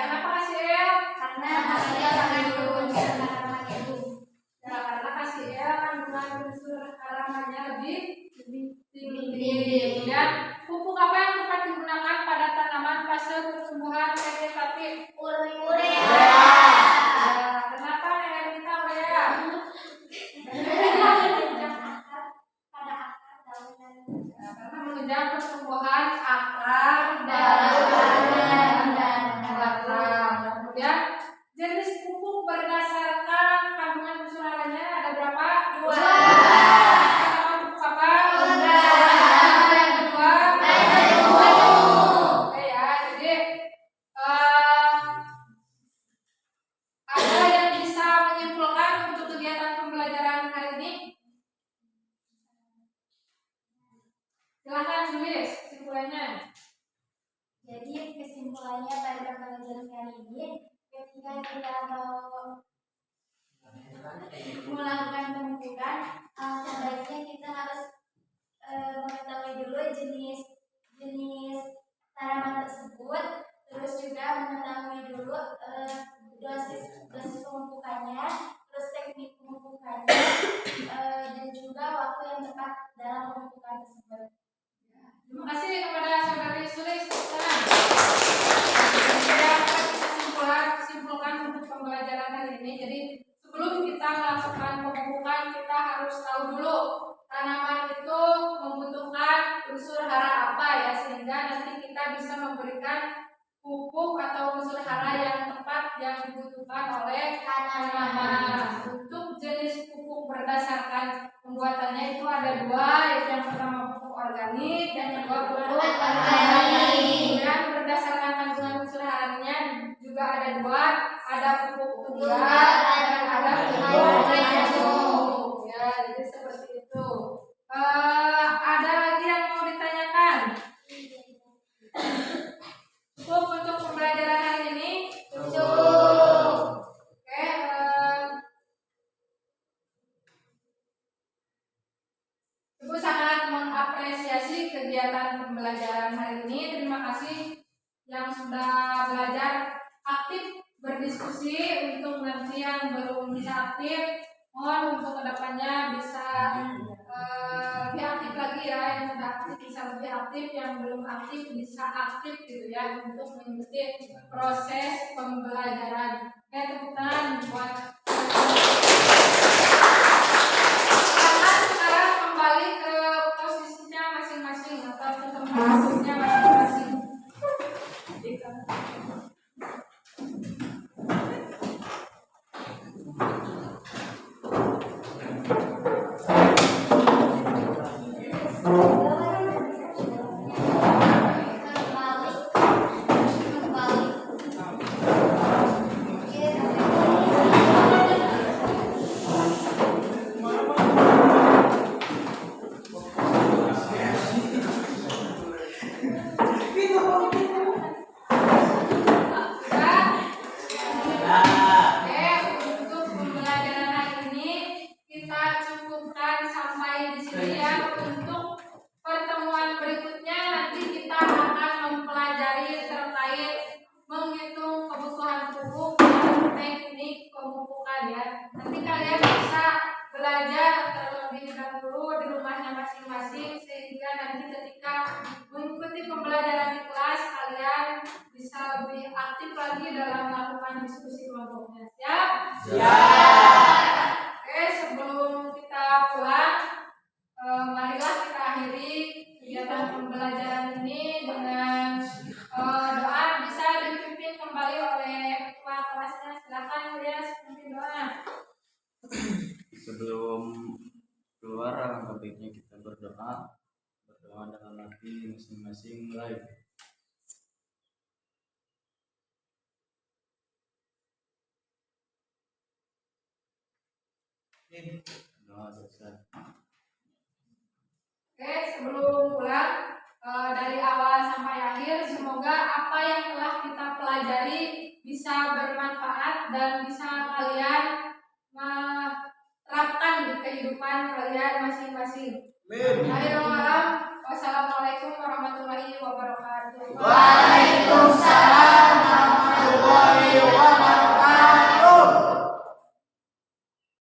Speaker 4: kenapa kasih L?
Speaker 5: Karena hasilnya mengandung unsur hara magneum.
Speaker 4: Ya, karena kasih L kandungan unsur haramanya lebih tinggi. Kemudian pupuk apa yang tepat digunakan pada tanaman fase pertumbuhan vegetatif?
Speaker 5: Urea.
Speaker 4: Kenapa dengan kita urea? Karena menunjang pertumbuhan akar, daun, dan batang. Kemudian jenis pupuk berdasarkan kandungan unsur haranya ada berapa? Dua. Pertama pupuk apa? Yang kedua? Oke ya, jadi ada yang bisa menyimpulkan untuk kegiatan pembelajaran hari ini? Silahkan tulis kesimpulannya.
Speaker 5: Jadi kesimpulannya pada pembelajaran kali ini, ketika kita mau melakukan pemupukan, sebaiknya kita harus mengetahui dulu jenis tanaman tersebut, terus juga mengetahui dulu dosis pemupukannya, terus teknik pemupukannya, dan juga waktu yang tepat dalam pemupukan tersebut.
Speaker 4: Terima kasih kepada saudari Sulis. Saya simpulkan untuk pembelajaran hari ini. Jadi sebelum kita melakukan pemupukan, kita harus tahu dulu tanaman itu membutuhkan unsur hara apa ya, sehingga nanti kita bisa memberikan pupuk atau unsur hara yang tepat yang dibutuhkan oleh tanaman. Untuk jenis pupuk berdasarkan pembuatannya itu ada dua, yaitu yang pertama pupuk organik dan yang kedua pupuk anorganik. Dan berdasarkan kandungan unsur haranya juga ada dua, ada pupuk tunggal dan ada pupuk natrium. Ya, jadi seperti itu. Ada lagi yang mau ditanyakan? Cukup untuk pembelajaran hari ini? Cukup. Oke, Ibu sangat mengapresiasi kegiatan pembelajaran hari ini. Terima kasih yang sudah belajar aktif berdiskusi. Untuk nanti yang belum bisa aktif, mohon untuk kedepannya bisa lebih aktif lagi ya. Yang sudah aktif bisa lebih aktif, yang belum aktif bisa aktif gitu ya, untuk mengikuti proses pembelajaran. Oke, tepuk tangan buat sekarang kembali ke posisinya masing-masing atau ke tempat posisinya masing-masing. belajar terlebih dahulu di rumahnya masing-masing sehingga nanti ketika mengikuti pembelajaran di kelas kalian bisa lebih aktif lagi dalam melakukan diskusi kelompoknya. Siap? Oke, sebelum kita pulang, marilah kita akhiri kegiatan pembelajaran ini dengan doa. Bisa dipimpin kembali oleh ketua kelasnya. Silakan Ilyas, pimpin doa.
Speaker 3: Sebelum keluar, alangkah baiknya kita berdoa dalam hati masing-masing mulai. Doa selesai.
Speaker 4: Oke, sebelum pulang dari awal sampai akhir, semoga apa yang telah kita pelajari bisa bermanfaat dan bisa kalian terapkan di kehidupan kalian masing-masing. Akhirul kalam, wassalamualaikum warahmatullahi wabarakatuh.